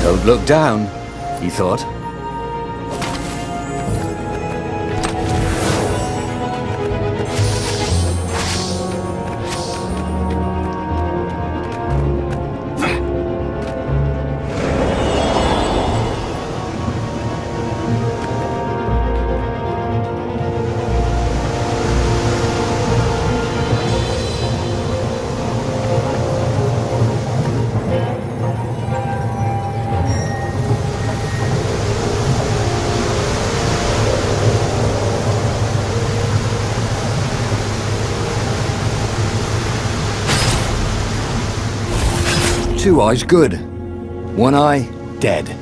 Don't look down, he thought. Two eyes good. One eye dead.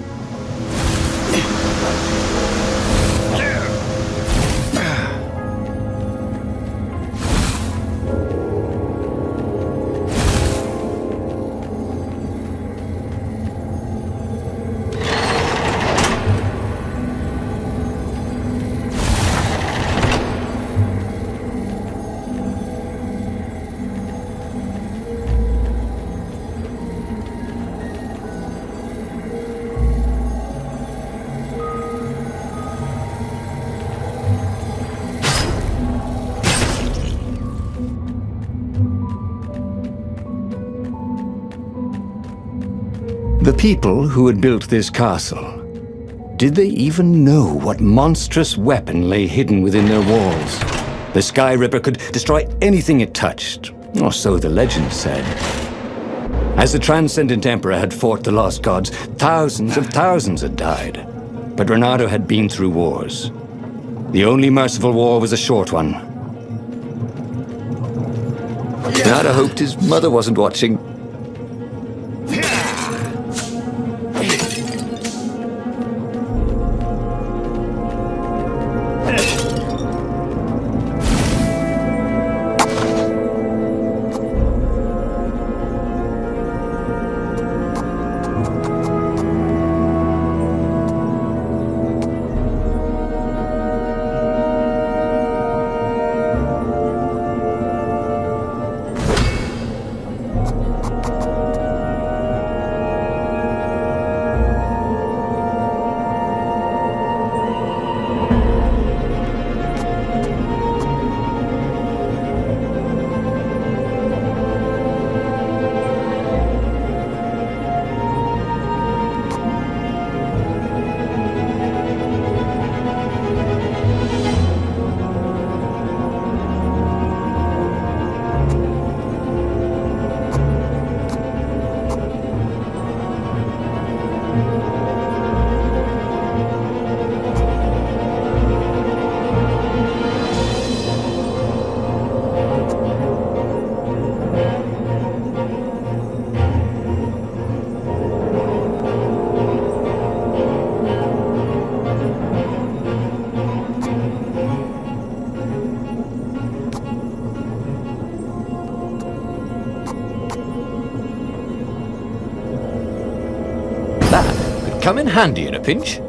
The people who had built this castle, did they even know what monstrous weapon lay hidden within their walls? The Sky Ripper could destroy anything it touched, or so the legend said. As the Transcendent Emperor had fought the Lost Gods, thousands of thousands had died. But Renato had been through wars. The only merciful war was a short one. Renato hoped his mother wasn't watching. That could come in handy in a pinch.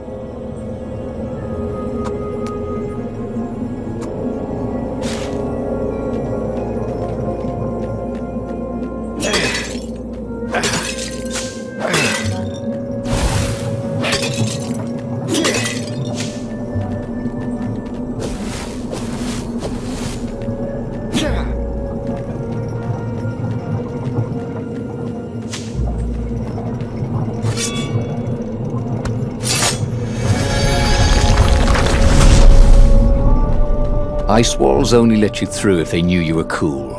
Ice walls only let you through if they knew you were cool.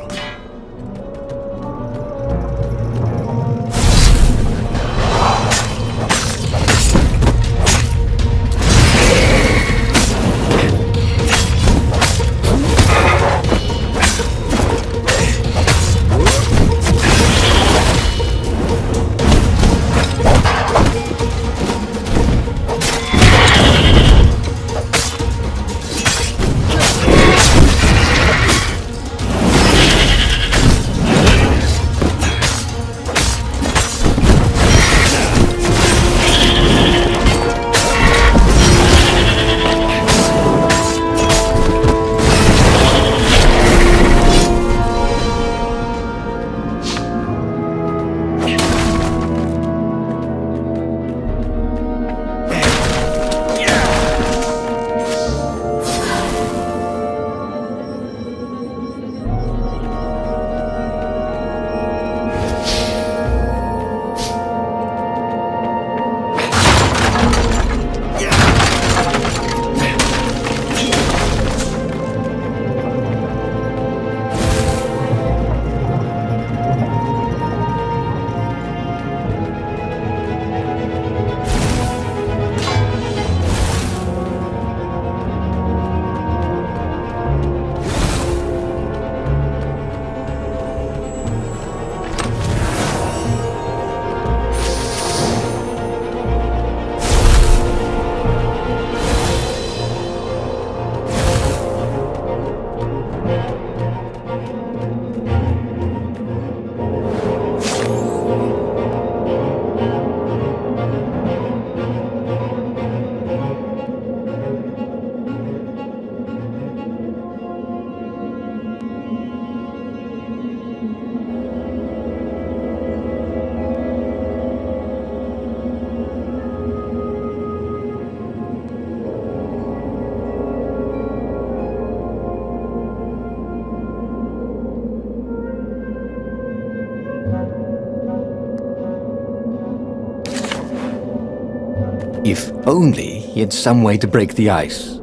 If only he had some way to break the ice,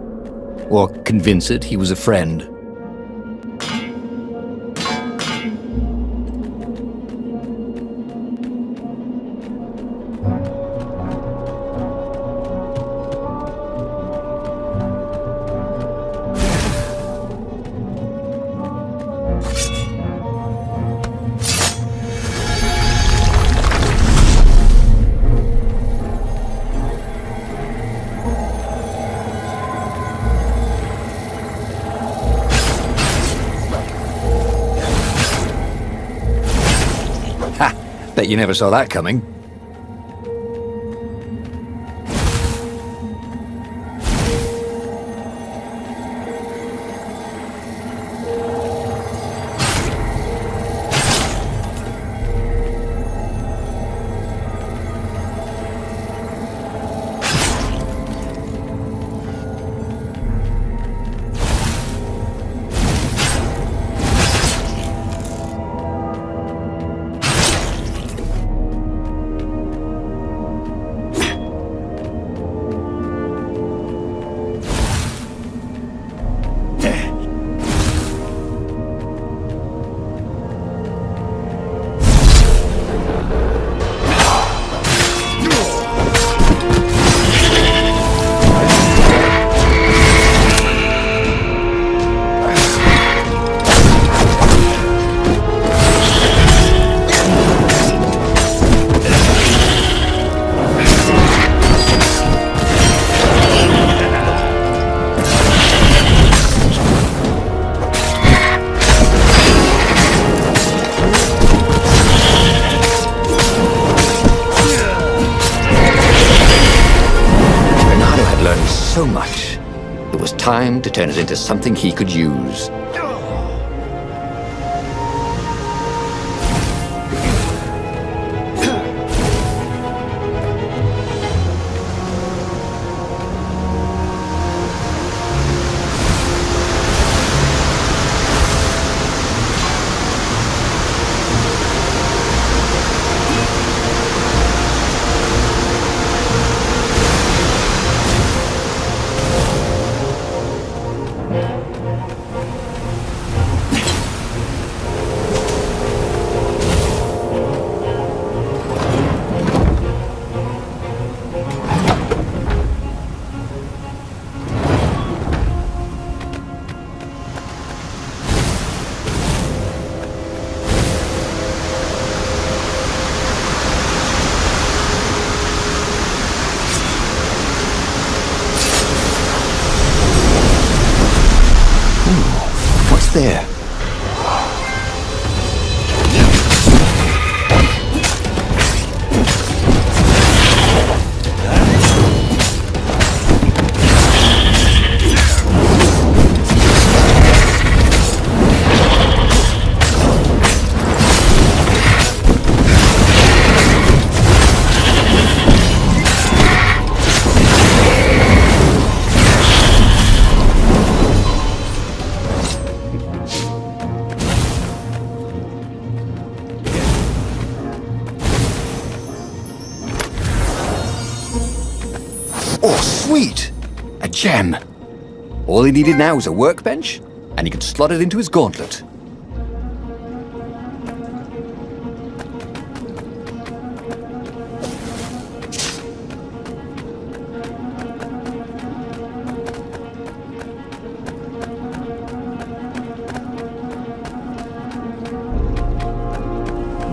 or convince it he was a friend. Bet you never saw that coming. So much. It was time to turn it into something he could use. There. Oh, sweet! A gem! All he needed now was a workbench, and he could slot it into his gauntlet.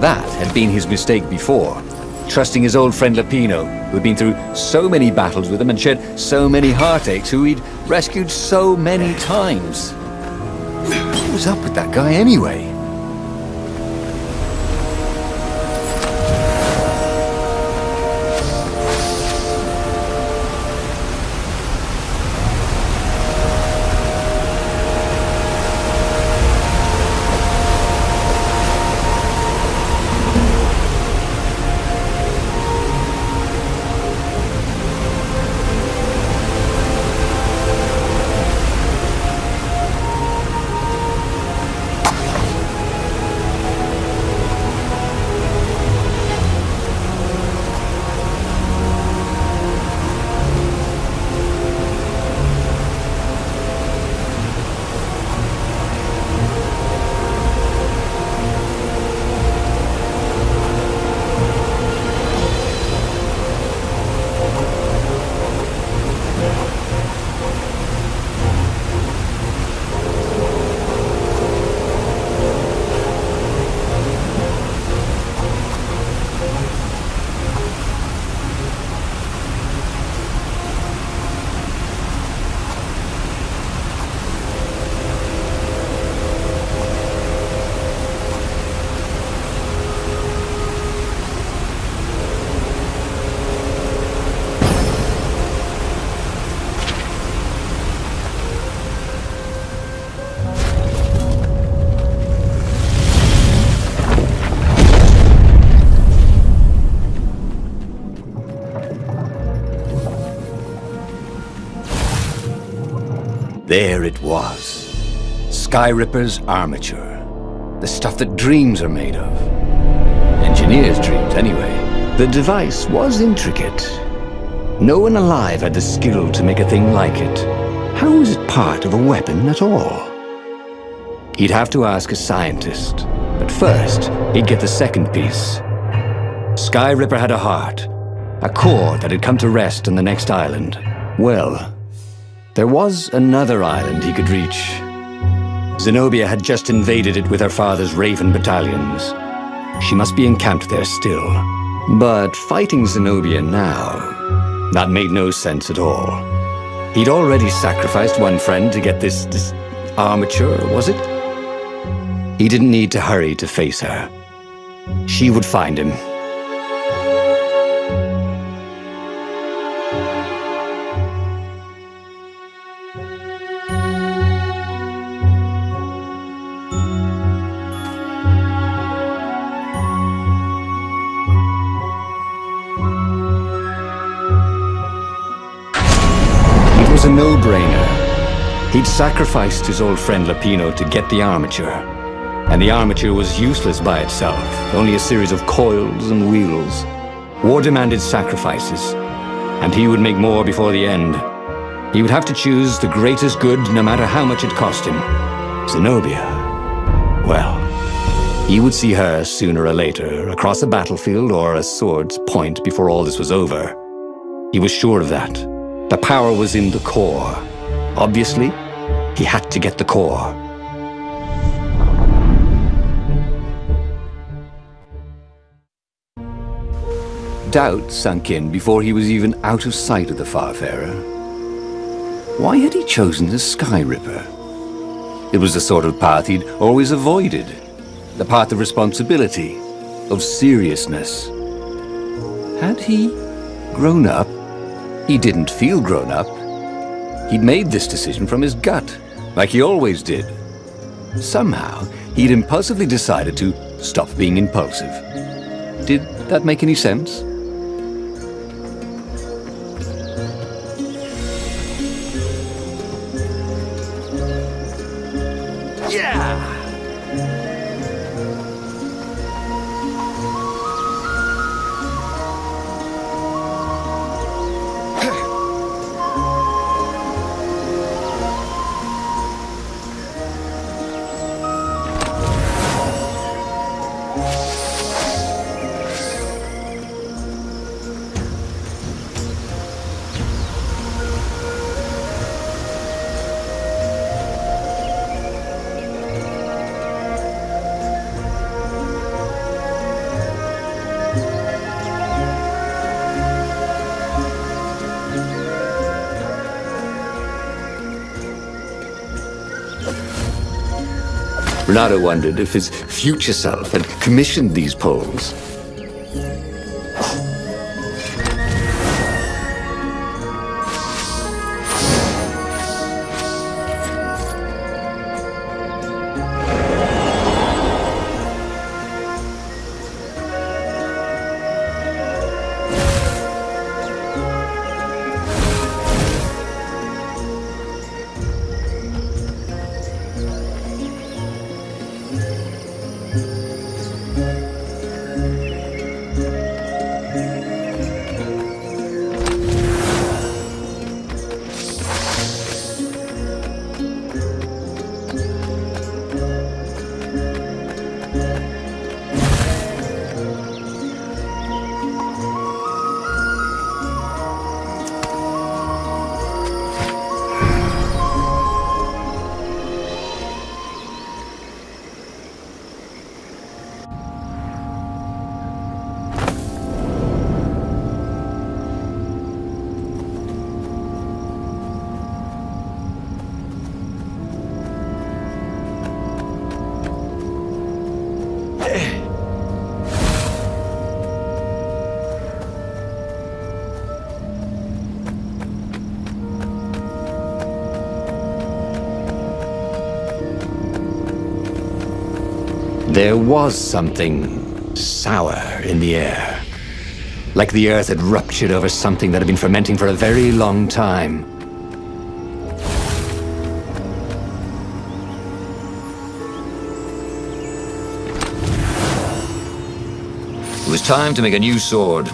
That had been his mistake before. Trusting his old friend Lapino, who had been through so many battles with him and shed so many heartaches, who he'd rescued so many times. What was up with that guy anyway? There it was. Skyripper's armature. The stuff that dreams are made of. Engineers' dreams, anyway. The device was intricate. No one alive had the skill to make a thing like it. How was it part of a weapon at all? He'd have to ask a scientist. But first, he'd get the second piece. Skyripper had a heart. A core that had come to rest on the next island. Well, there was another island he could reach. Zenobia had just invaded it with her father's Raven battalions. She must be encamped there still. But fighting Zenobia now, that made no sense at all. He'd already sacrificed one friend to get this armature, was it? He didn't need to hurry to face her. She would find him. It was a no-brainer. He'd sacrificed his old friend Lapino to get the armature. And the armature was useless by itself, only a series of coils and wheels. War demanded sacrifices, and he would make more before the end. He would have to choose the greatest good no matter how much it cost him. Zenobia. Well, he would see her sooner or later, across a battlefield or a sword's point before all this was over. He was sure of that. The power was in the core. Obviously, he had to get the core. Doubt sunk in before he was even out of sight of the Farfarer. Why had he chosen the Skyripper? It was the sort of path he'd always avoided. The path of responsibility, of seriousness. Had he grown up? He didn't feel grown up. He'd made this decision from his gut, like he always did. Somehow, he'd impulsively decided to stop being impulsive. Did that make any sense? Yeah! Renato wondered if his future self had commissioned these poles. There was something sour in the air. Like the earth had ruptured over something that had been fermenting for a very long time. It was time to make a new sword.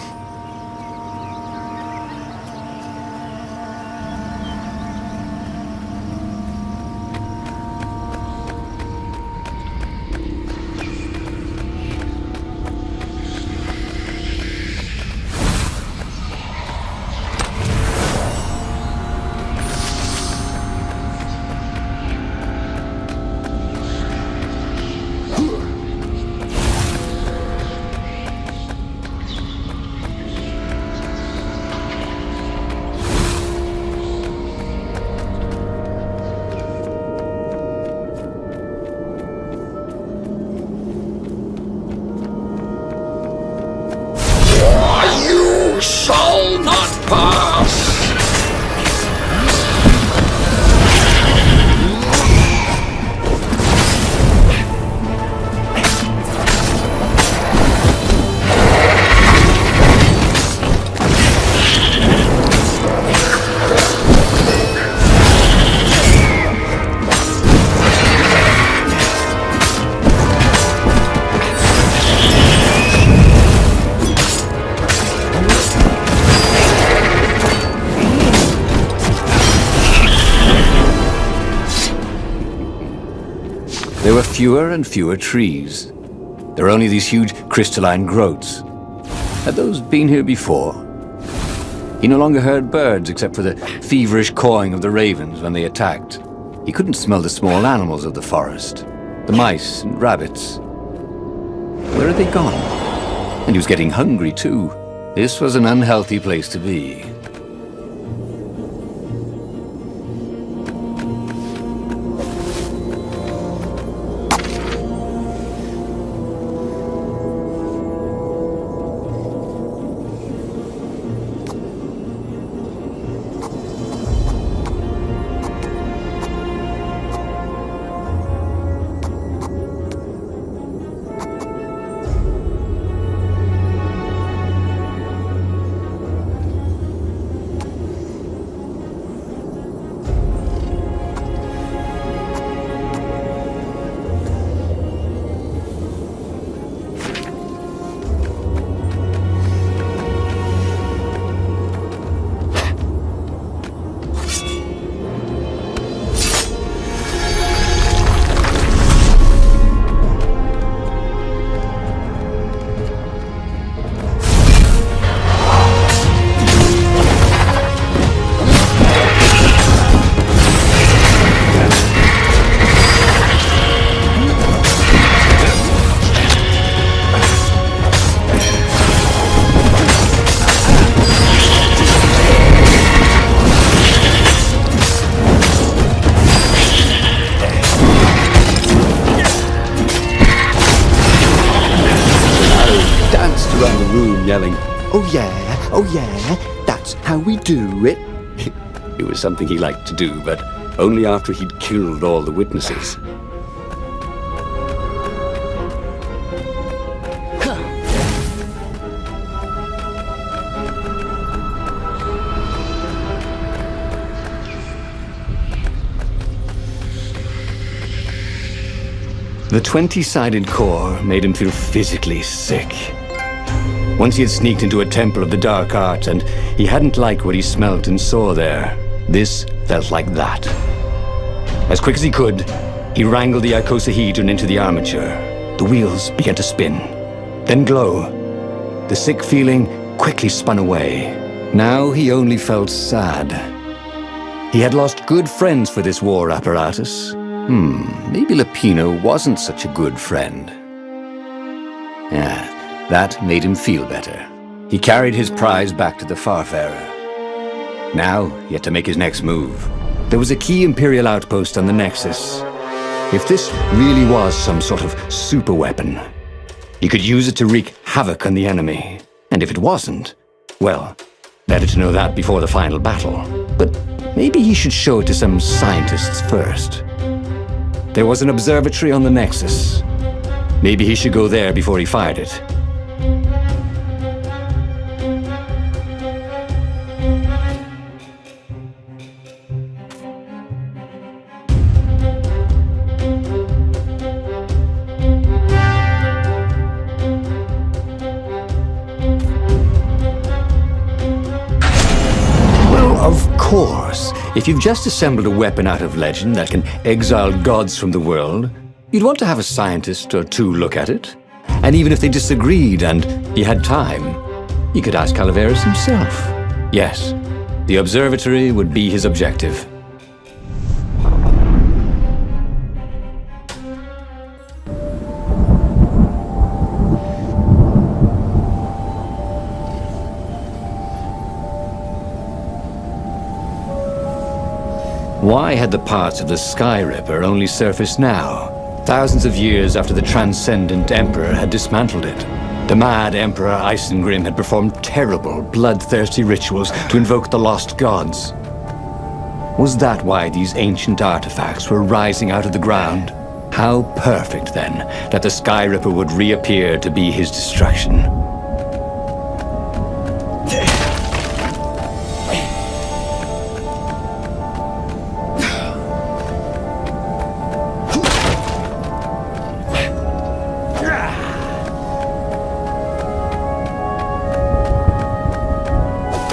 You shall not pass! There were fewer and fewer trees. There were only these huge crystalline growths. Had those been here before? He no longer heard birds except for the feverish cawing of the ravens when they attacked. He couldn't smell the small animals of the forest, the mice and rabbits. Where had they gone? And he was getting hungry too. This was an unhealthy place to be. Around the room yelling, oh yeah, that's how we do it." It was something he liked to do, but only after he'd killed all the witnesses. The 20-sided core made him feel physically sick. Once he had sneaked into a temple of the dark arts and he hadn't liked what he smelt and saw there. This felt like that. As quick as he could, he wrangled the icosahedron into the armature. The wheels began to spin, then glow. The sick feeling quickly spun away. Now he only felt sad. He had lost good friends for this war apparatus. Maybe Lupino wasn't such a good friend. Yeah, that made him feel better. He carried his prize back to the Farfarer. Now, he had to make his next move. There was a key Imperial outpost on the Nexus. If this really was some sort of super weapon, he could use it to wreak havoc on the enemy. And if it wasn't, well, better to know that before the final battle. But maybe he should show it to some scientists first. There was an observatory on the Nexus. Maybe he should go there before he fired it. If you've just assembled a weapon out of legend that can exile gods from the world, you'd want to have a scientist or two look at it. And even if they disagreed and he had time, he could ask Calaveras himself. Yes, the observatory would be his objective. Why had the parts of the Sky Ripper only surfaced now, thousands of years after the Transcendent Emperor had dismantled it? The mad Emperor Isengrim had performed terrible, bloodthirsty rituals to invoke the lost gods. Was that why these ancient artifacts were rising out of the ground? How perfect, then, that the Sky Ripper would reappear to be his destruction.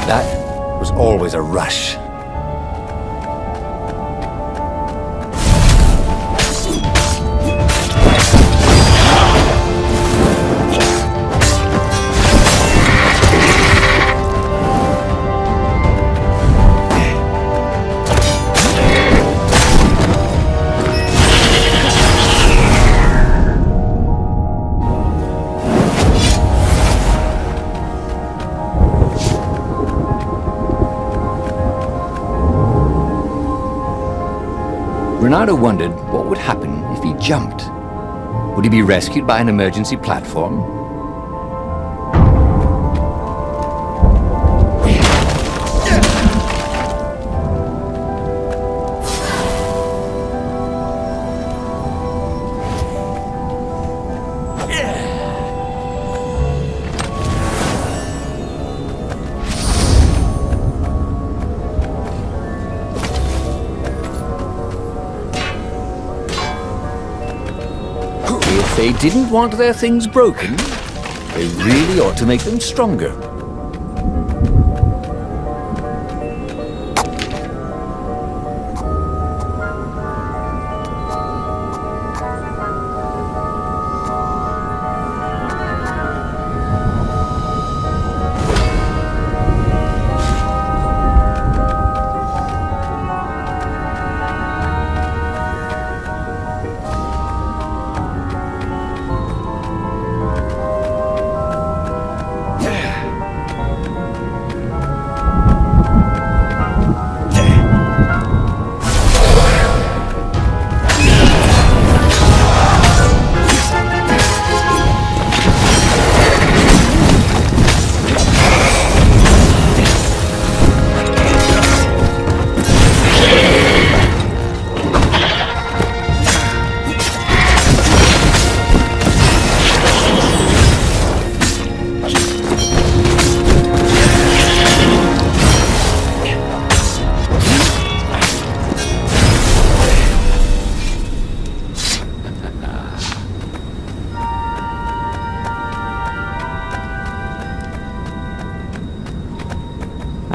That was always a rush. Renato wondered what would happen if he jumped. Would he be rescued by an emergency platform? If they didn't want their things broken, they really ought to make them stronger.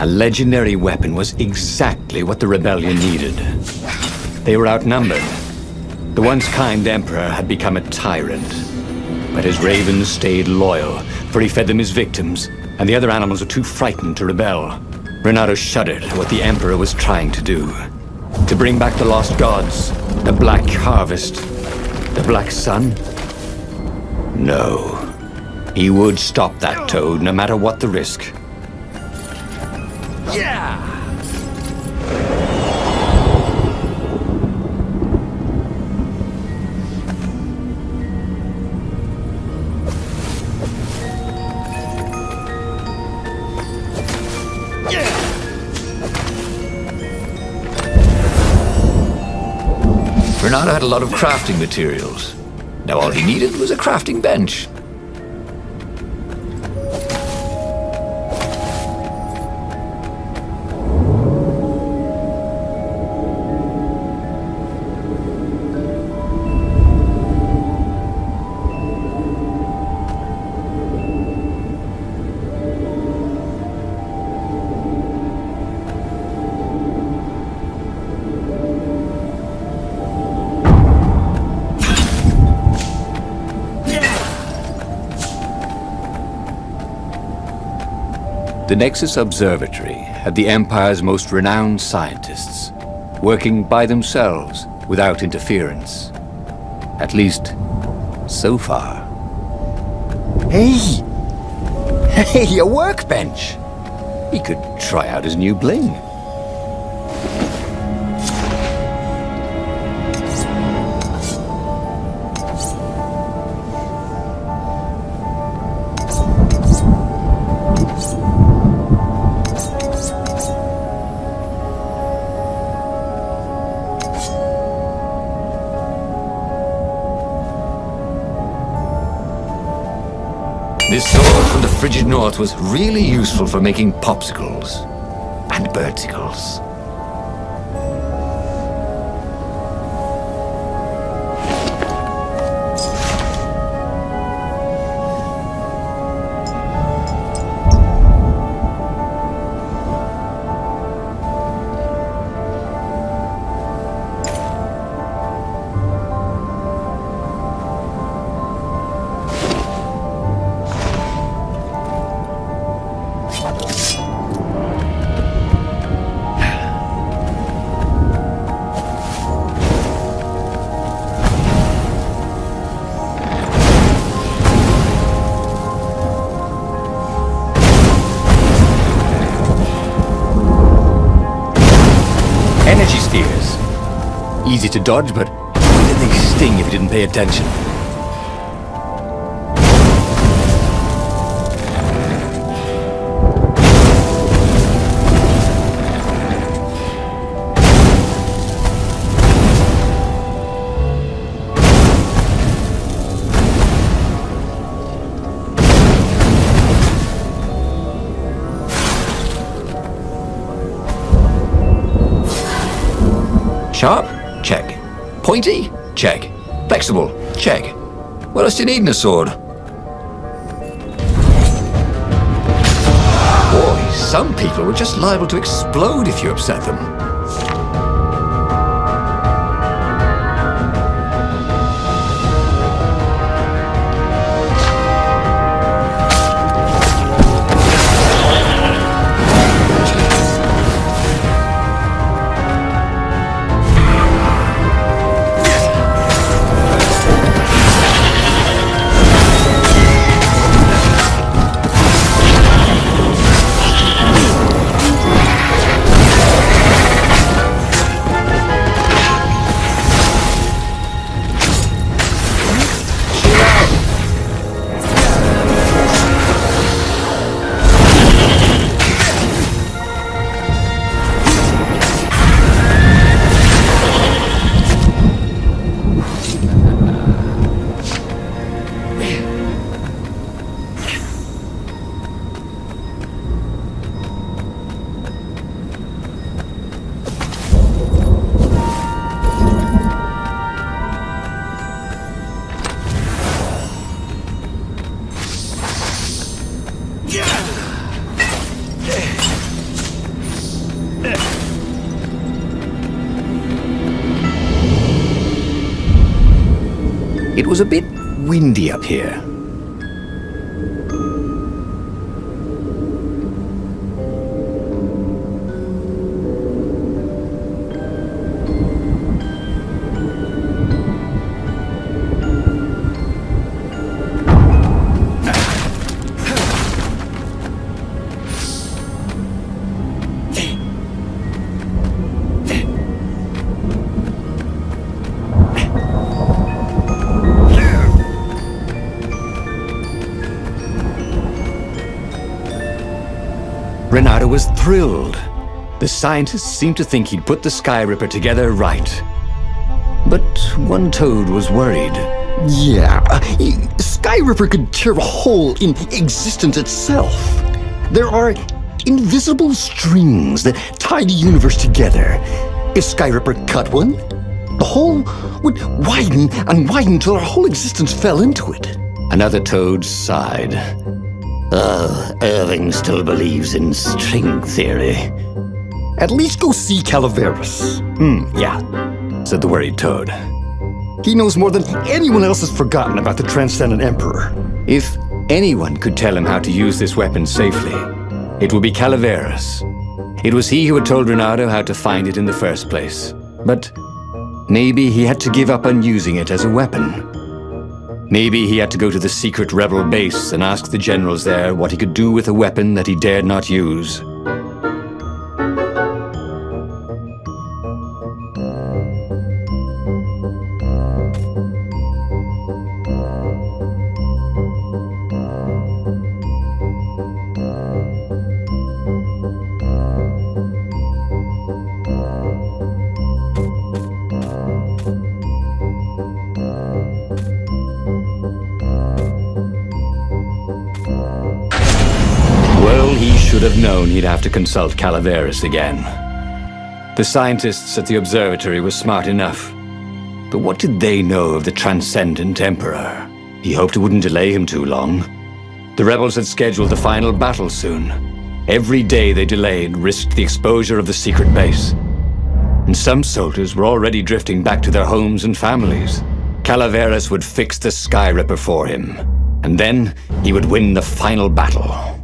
A legendary weapon was exactly what the rebellion needed. They were outnumbered. The once kind emperor had become a tyrant. But his ravens stayed loyal, for he fed them his victims, and the other animals were too frightened to rebel. Renato shuddered at what the emperor was trying to do. To bring back the lost gods, the Black Harvest, the Black Sun? No. He would stop that toad, no matter what the risk. Yeah! Renato had a lot of crafting materials. Now all he needed was a crafting bench. The Nexus Observatory had the Empire's most renowned scientists, working by themselves without interference. At least, so far. Hey! Hey, a workbench! He could try out his new bling. This sword from the frigid north was really useful for making popsicles and birdicles. Energy spheres. Easy to dodge, but boy, did they sting if you didn't pay attention. Sharp? Check. Pointy? Check. Flexible? Check. What else do you need in a sword? Boy, some people were just liable to explode if you upset them. It was a bit windy up here. Renato was thrilled. The scientists seemed to think he'd put the Sky Ripper together right. But one toad was worried. Yeah, Sky Ripper could tear a hole in existence itself. There are invisible strings that tie the universe together. If Sky Ripper cut one, the hole would widen and widen till our whole existence fell into it. Another toad sighed. Irving still believes in string theory. At least go see Calaveras. Yeah, said the worried toad. He knows more than anyone else has forgotten about the Transcendent Emperor. If anyone could tell him how to use this weapon safely, It would be Calaveras. It was he who had told Renato how to find it in the first place. But maybe he had to give up on using it as a weapon. Maybe he had to go to the secret rebel base and ask the generals there what he could do with a weapon that he dared not use. Well, he should have known he'd have to consult Calaveras again. The scientists at the observatory were smart enough. But what did they know of the Transcendent Emperor? He hoped it wouldn't delay him too long. The rebels had scheduled the final battle soon. Every day they delayed risked the exposure of the secret base. And some soldiers were already drifting back to their homes and families. Calaveras would fix the Sky Ripper for him. And then he would win the final battle.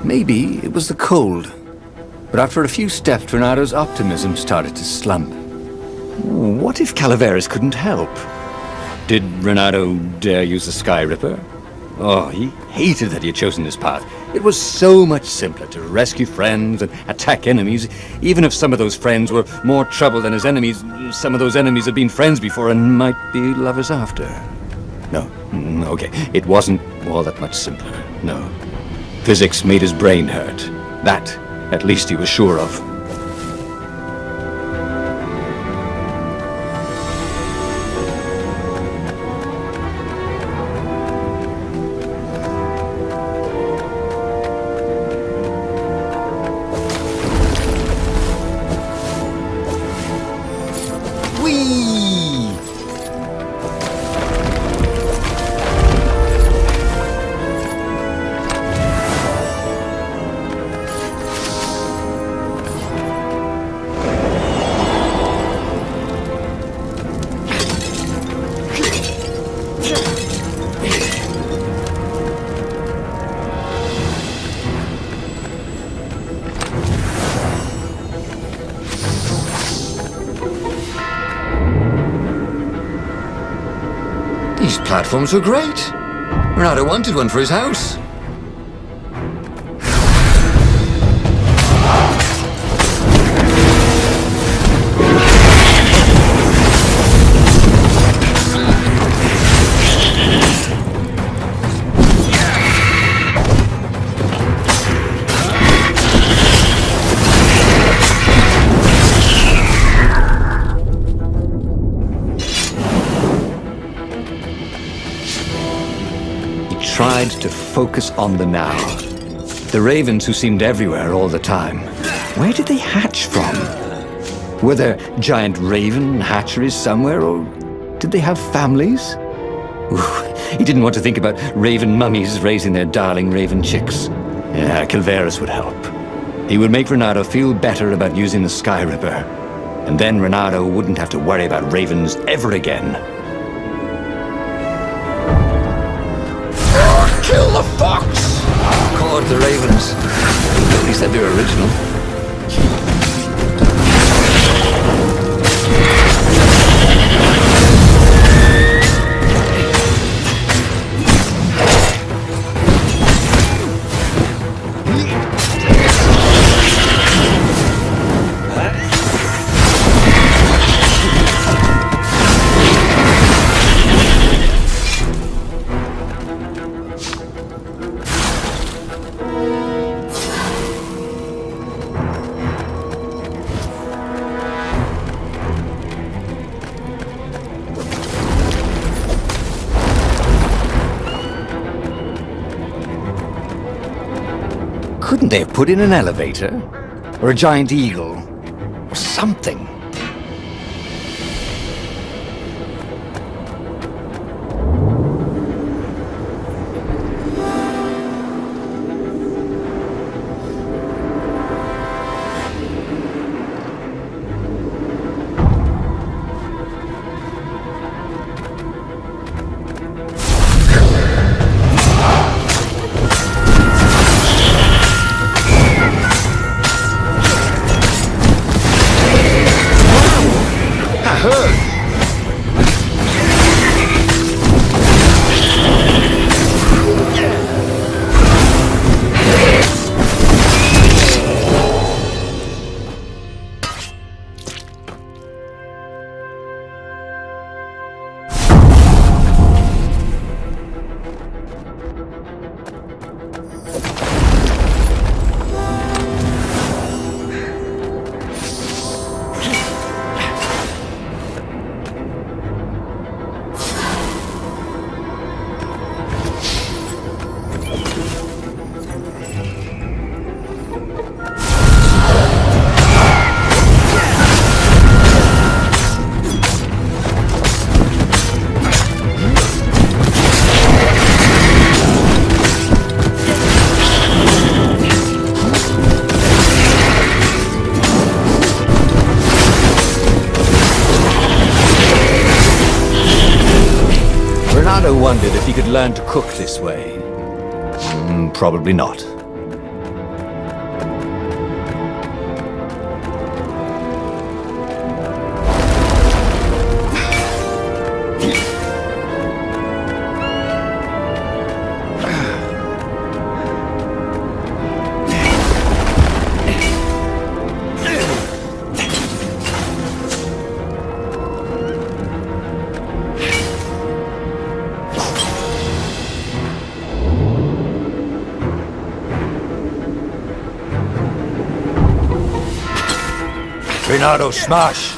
Maybe it was the cold. But after a few steps, Renado's optimism started to slump. What if Calaveras couldn't help? Did Renato dare use the Sky Ripper? Oh, he hated that he had chosen this path. It was so much simpler to rescue friends and attack enemies. Even if some of those friends were more trouble than his enemies, some of those enemies had been friends before and might be lovers after. No, okay, it wasn't all that much simpler, no. Physics made his brain hurt. That, at least, he was sure of. These platforms were great. Renato wanted one for his house. Tried to focus on the now. The ravens who seemed everywhere all the time. Where did they hatch from? Were there giant raven hatcheries somewhere, or did they have families? Ooh, he didn't want to think about raven mummies raising their darling raven chicks. Yeah, Calaveras would help. He would make Renato feel better about using the Sky Ripper. And then Renato wouldn't have to worry about ravens ever again. Kill the fox! Caught the ravens. At least they'd be original. Couldn't they have put in an elevator? Or a giant eagle? Or something? Renato wondered if he could learn to cook this way. Probably not. Renato, smash!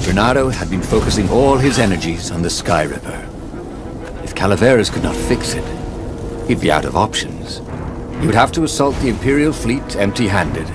Renato had been focusing all his energies on the Sky Ripper. If Calaveras could not fix it, he'd be out of options. He would have to assault the Imperial fleet empty-handed.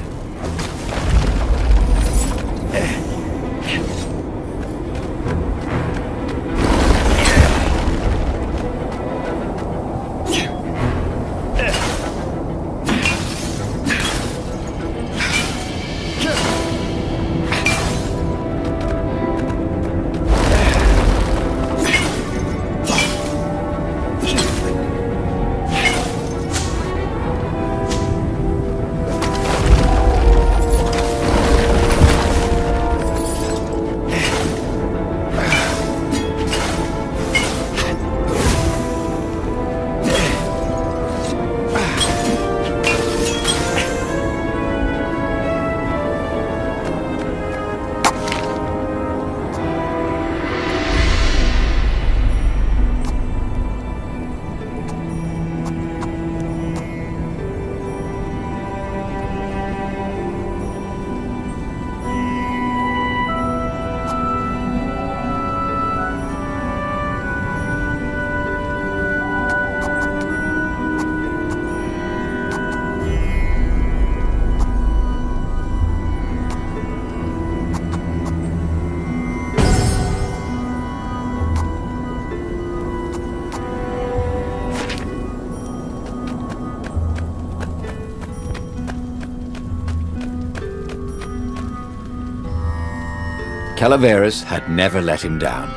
Calaveras had never let him down.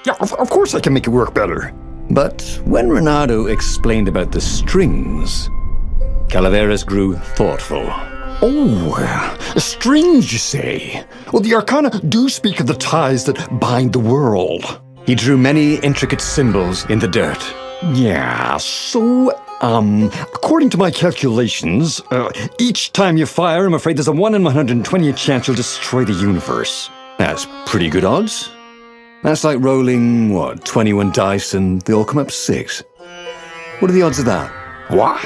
Yeah, of course I can make it work better. But when Renato explained about the strings, Calaveras grew thoughtful. Oh, strings, you say? Well, the Arcana do speak of the ties that bind the world. He drew many intricate symbols in the dirt. Yeah, so, according to my calculations, each time you fire, I'm afraid there's a 1 in 120 chance you'll destroy the universe. That's pretty good odds. That's like rolling, 21 dice and they all come up 6. What are the odds of that? What?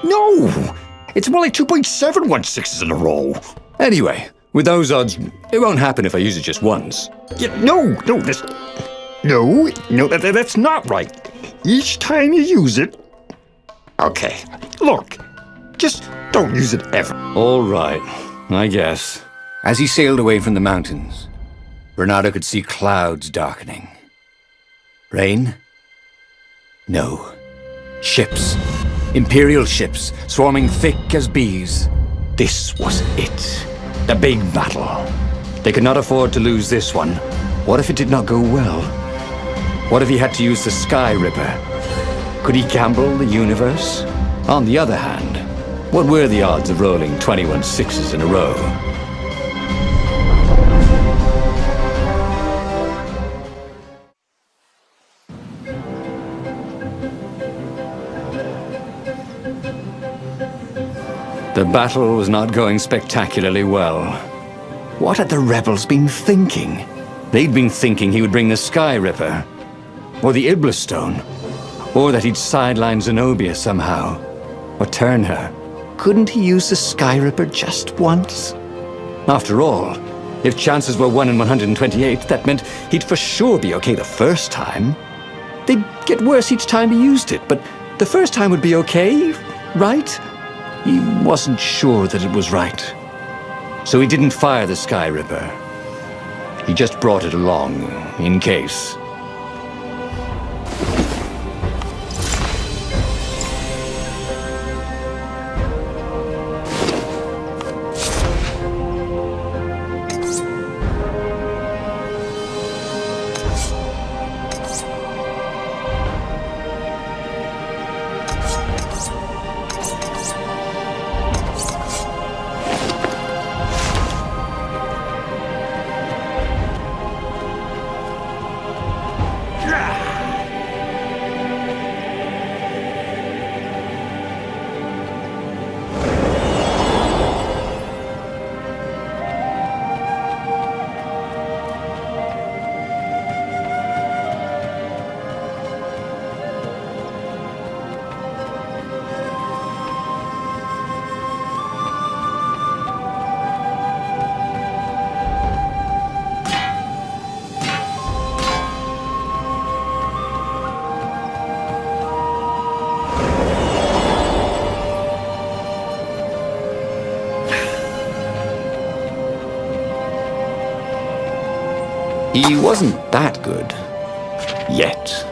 No! It's more like 2.716s in a row. Anyway, with those odds, it won't happen if I use it just once. Yeah, no, that's not right. each time you use it. Okay, look, just don't use it ever. All right, I guess. As he sailed away from the mountains, Bernardo could see clouds darkening. Rain? No. Ships. Imperial ships, swarming thick as bees. This was it. The big battle. They could not afford to lose this one. What if it did not go well? What if he had to use the Sky Ripper? Could he gamble the universe? On the other hand, what were the odds of rolling 21 sixes in a row? The battle was not going spectacularly well. What had the rebels been thinking? They'd been thinking he would bring the Sky Ripper, or the Iblis Stone, or that he'd sideline Zenobia somehow, or turn her. Couldn't he use the Sky Ripper just once? After all, if chances were 1 in 128, that meant he'd for sure be okay the first time. They'd get worse each time he used it, but the first time would be okay, right? He wasn't sure that it was right. So he didn't fire the Sky Ripper. He just brought it along, in case. He wasn't that good. Yet.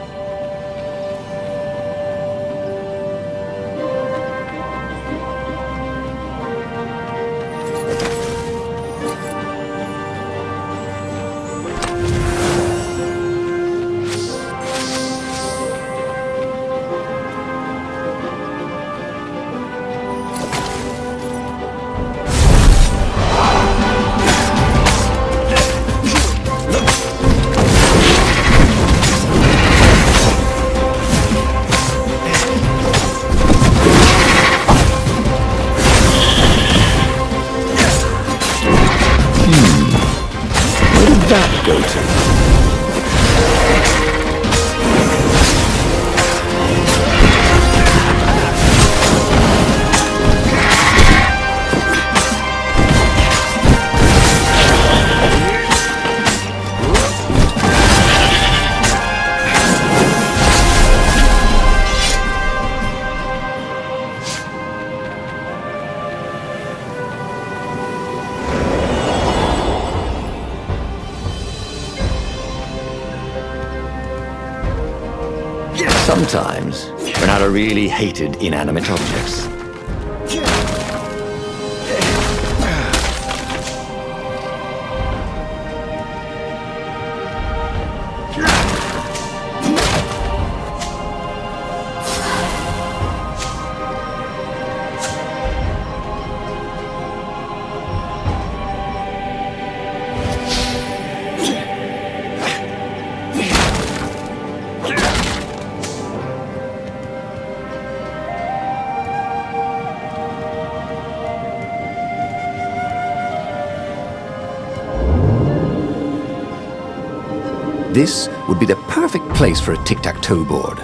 That go to? Sometimes, Bernardo really hated inanimate objects. This would be the perfect place for a tic-tac-toe board.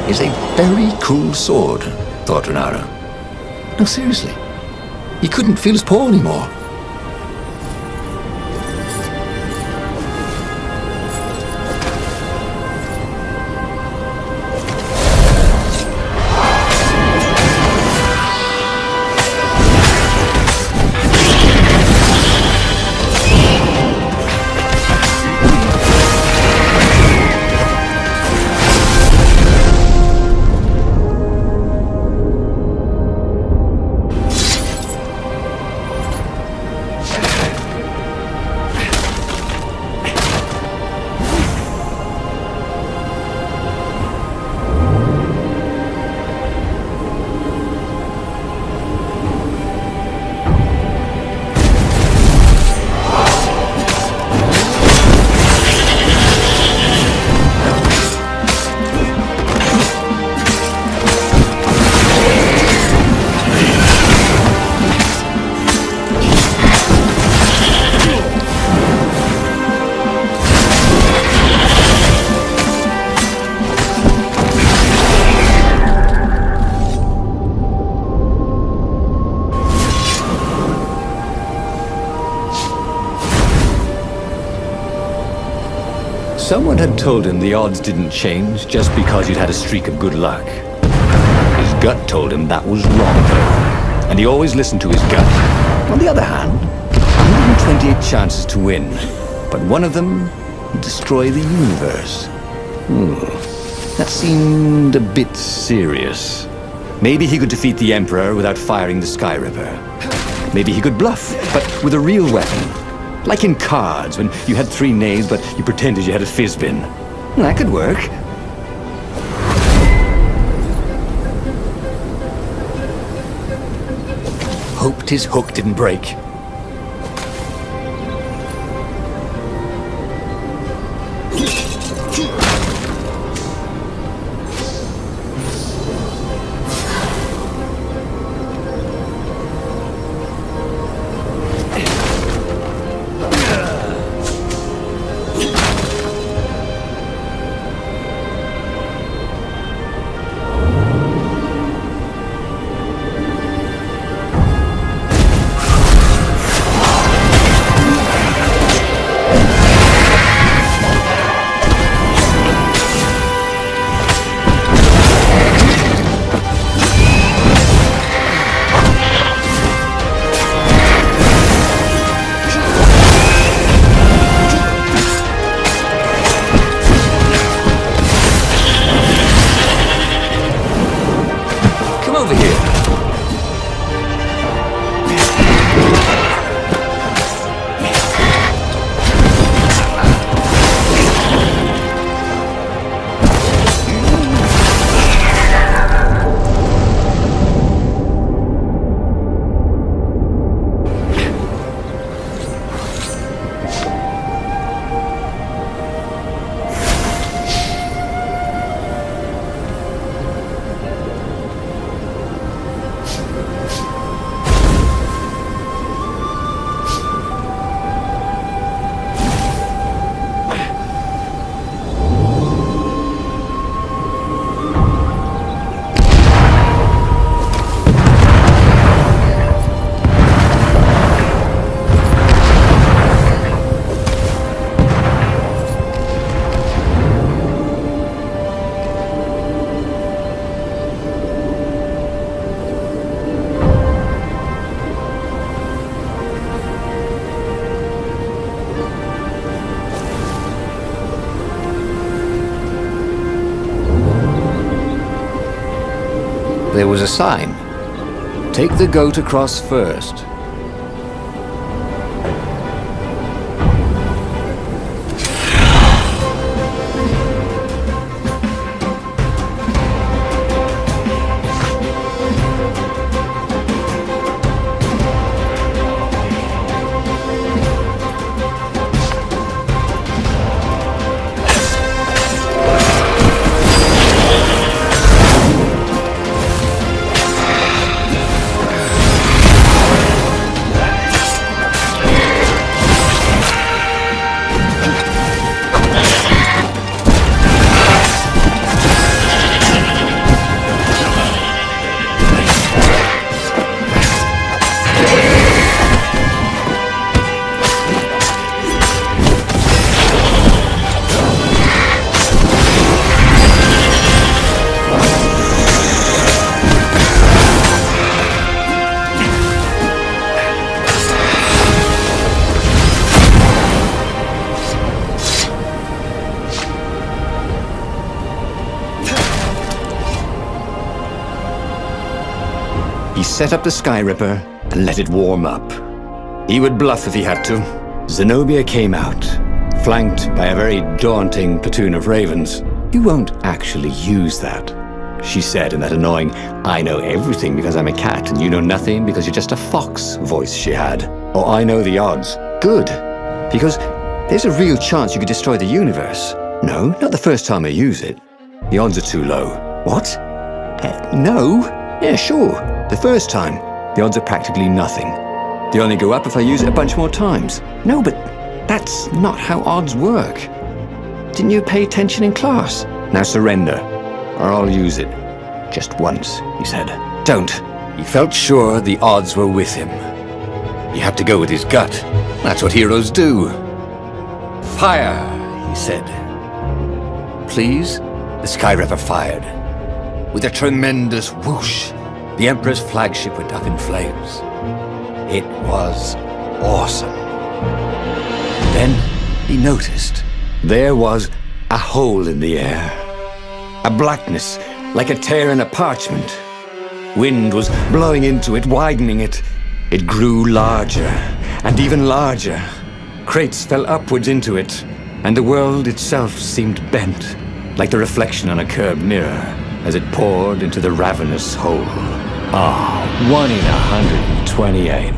is a very cool sword, thought Renaro. No, seriously. He couldn't feel his paw anymore. Someone had told him the odds didn't change just because you'd had a streak of good luck. His gut told him that was wrong, though, and he always listened to his gut. On the other hand, 128 chances to win, but one of them would destroy the universe. That seemed a bit serious. Maybe he could defeat the Emperor without firing the Sky Ripper. Maybe he could bluff, but with a real weapon. Like in cards, when you had 3 knaves, but you pretended you had a fizzbin. That could work. Hoped his hook didn't break. There was a sign. Take the goat across first. He set up the Sky Ripper and let it warm up. He would bluff if he had to. Zenobia came out, flanked by a very daunting platoon of ravens. "You won't actually use that," she said in that annoying, "I know everything because I'm a cat and you know nothing because you're just a fox" voice she had. "Oh, I know the odds." "Good, because there's a real chance you could destroy the universe." "No, not the first time I use it. The odds are too low." "What? No? Yeah, sure. The first time, the odds are practically nothing. They only go up if I use it a bunch more times." "No, but that's not how odds work. Didn't you pay attention in class?" "Now surrender, or I'll use it. Just once," he said. "Don't." He felt sure the odds were with him. He had to go with his gut. That's what heroes do. "Fire," he said. "Please?" The Sky Ripper fired. With a tremendous whoosh, the Emperor's flagship went up in flames. It was awesome. Then he noticed there was a hole in the air. A blackness, like a tear in a parchment. Wind was blowing into it, widening it. It grew larger, and even larger. Crates fell upwards into it, and the world itself seemed bent, like the reflection on a curved mirror, as it poured into the ravenous hole. 1 in 128.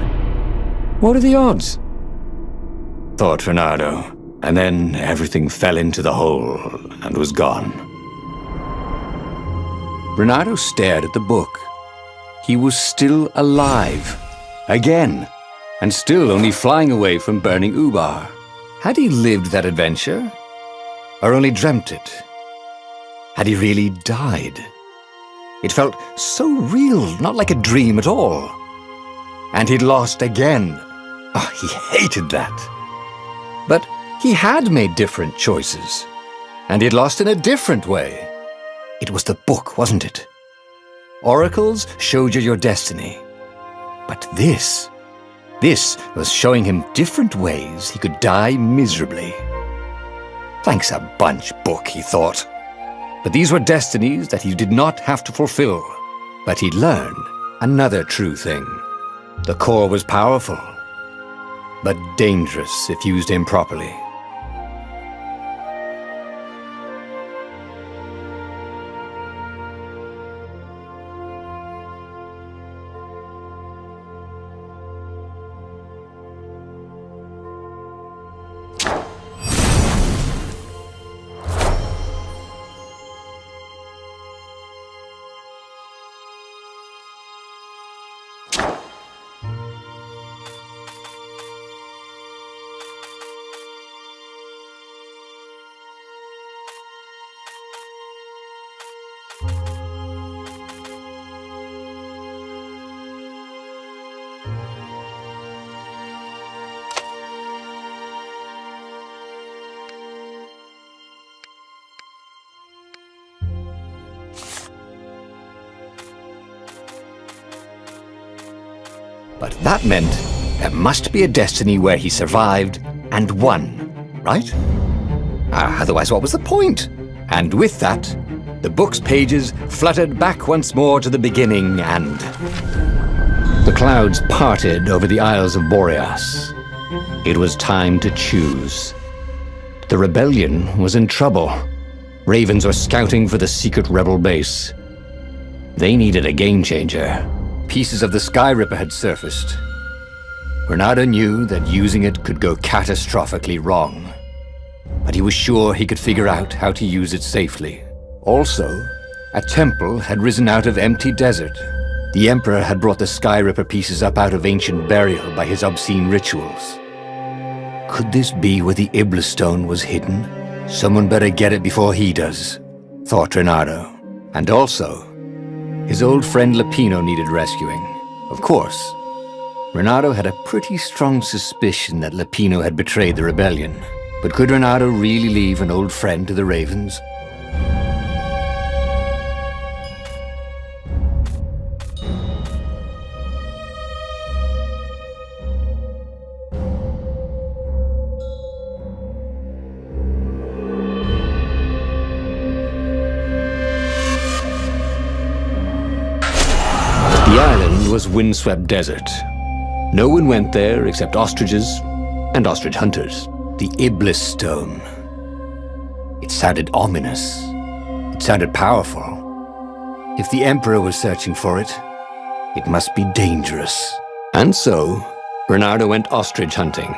What are the odds? Thought Reynardo, and then everything fell into the hole and was gone. Reynardo stared at the book. He was still alive. Again. And still only flying away from burning Ubar. Had he lived that adventure? Or only dreamt it? Had he really died? It felt so real, not like a dream at all. And he'd lost again. Oh, he hated that. But he had made different choices. And he'd lost in a different way. It was the book, wasn't it? Oracles showed you your destiny. But this was showing him different ways he could die miserably. Thanks a bunch, book, he thought. But these were destinies that he did not have to fulfill. But he'd learned another true thing. The core was powerful, but dangerous if used improperly. But that meant there must be a destiny where he survived and won, right? Otherwise, what was the point? And with that, the book's pages fluttered back once more to the beginning, and the clouds parted over the Isles of Boreas. It was time to choose. The rebellion was in trouble. Ravens were scouting for the secret rebel base. They needed a game-changer. Pieces of the Sky Ripper had surfaced. Reynardo knew that using it could go catastrophically wrong, but he was sure he could figure out how to use it safely. Also, a temple had risen out of empty desert. The Emperor had brought the Sky Ripper pieces up out of ancient burial by his obscene rituals. Could this be where the Iblis stone was hidden? Someone better get it before he does, thought Reynardo. And also, his old friend Lupino needed rescuing. Of course, Reynardo had a pretty strong suspicion that Lupino had betrayed the rebellion. But could Reynardo really leave an old friend to the Ravens? boundless windswept desert. No one went there except ostriches and ostrich hunters. The Iblis Stone. It sounded ominous. It sounded powerful. If the Emperor was searching for it, it must be dangerous. And so, Bernardo went ostrich hunting.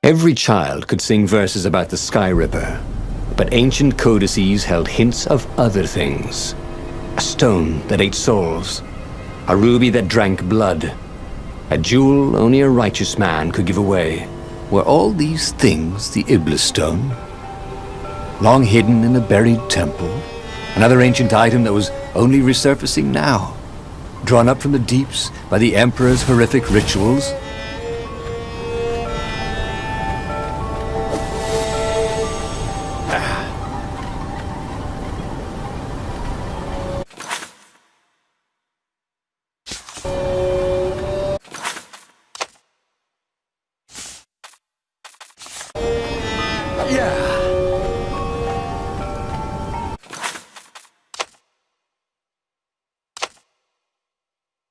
Every child could sing verses about the Sky Ripper, but ancient codices held hints of other things. A stone that ate souls, a ruby that drank blood, a jewel only a righteous man could give away. Were all these things the Iblis Stone? Long hidden in a buried temple? Another ancient item that was only resurfacing now? Drawn up from the deeps by the Emperor's horrific rituals? Yeah.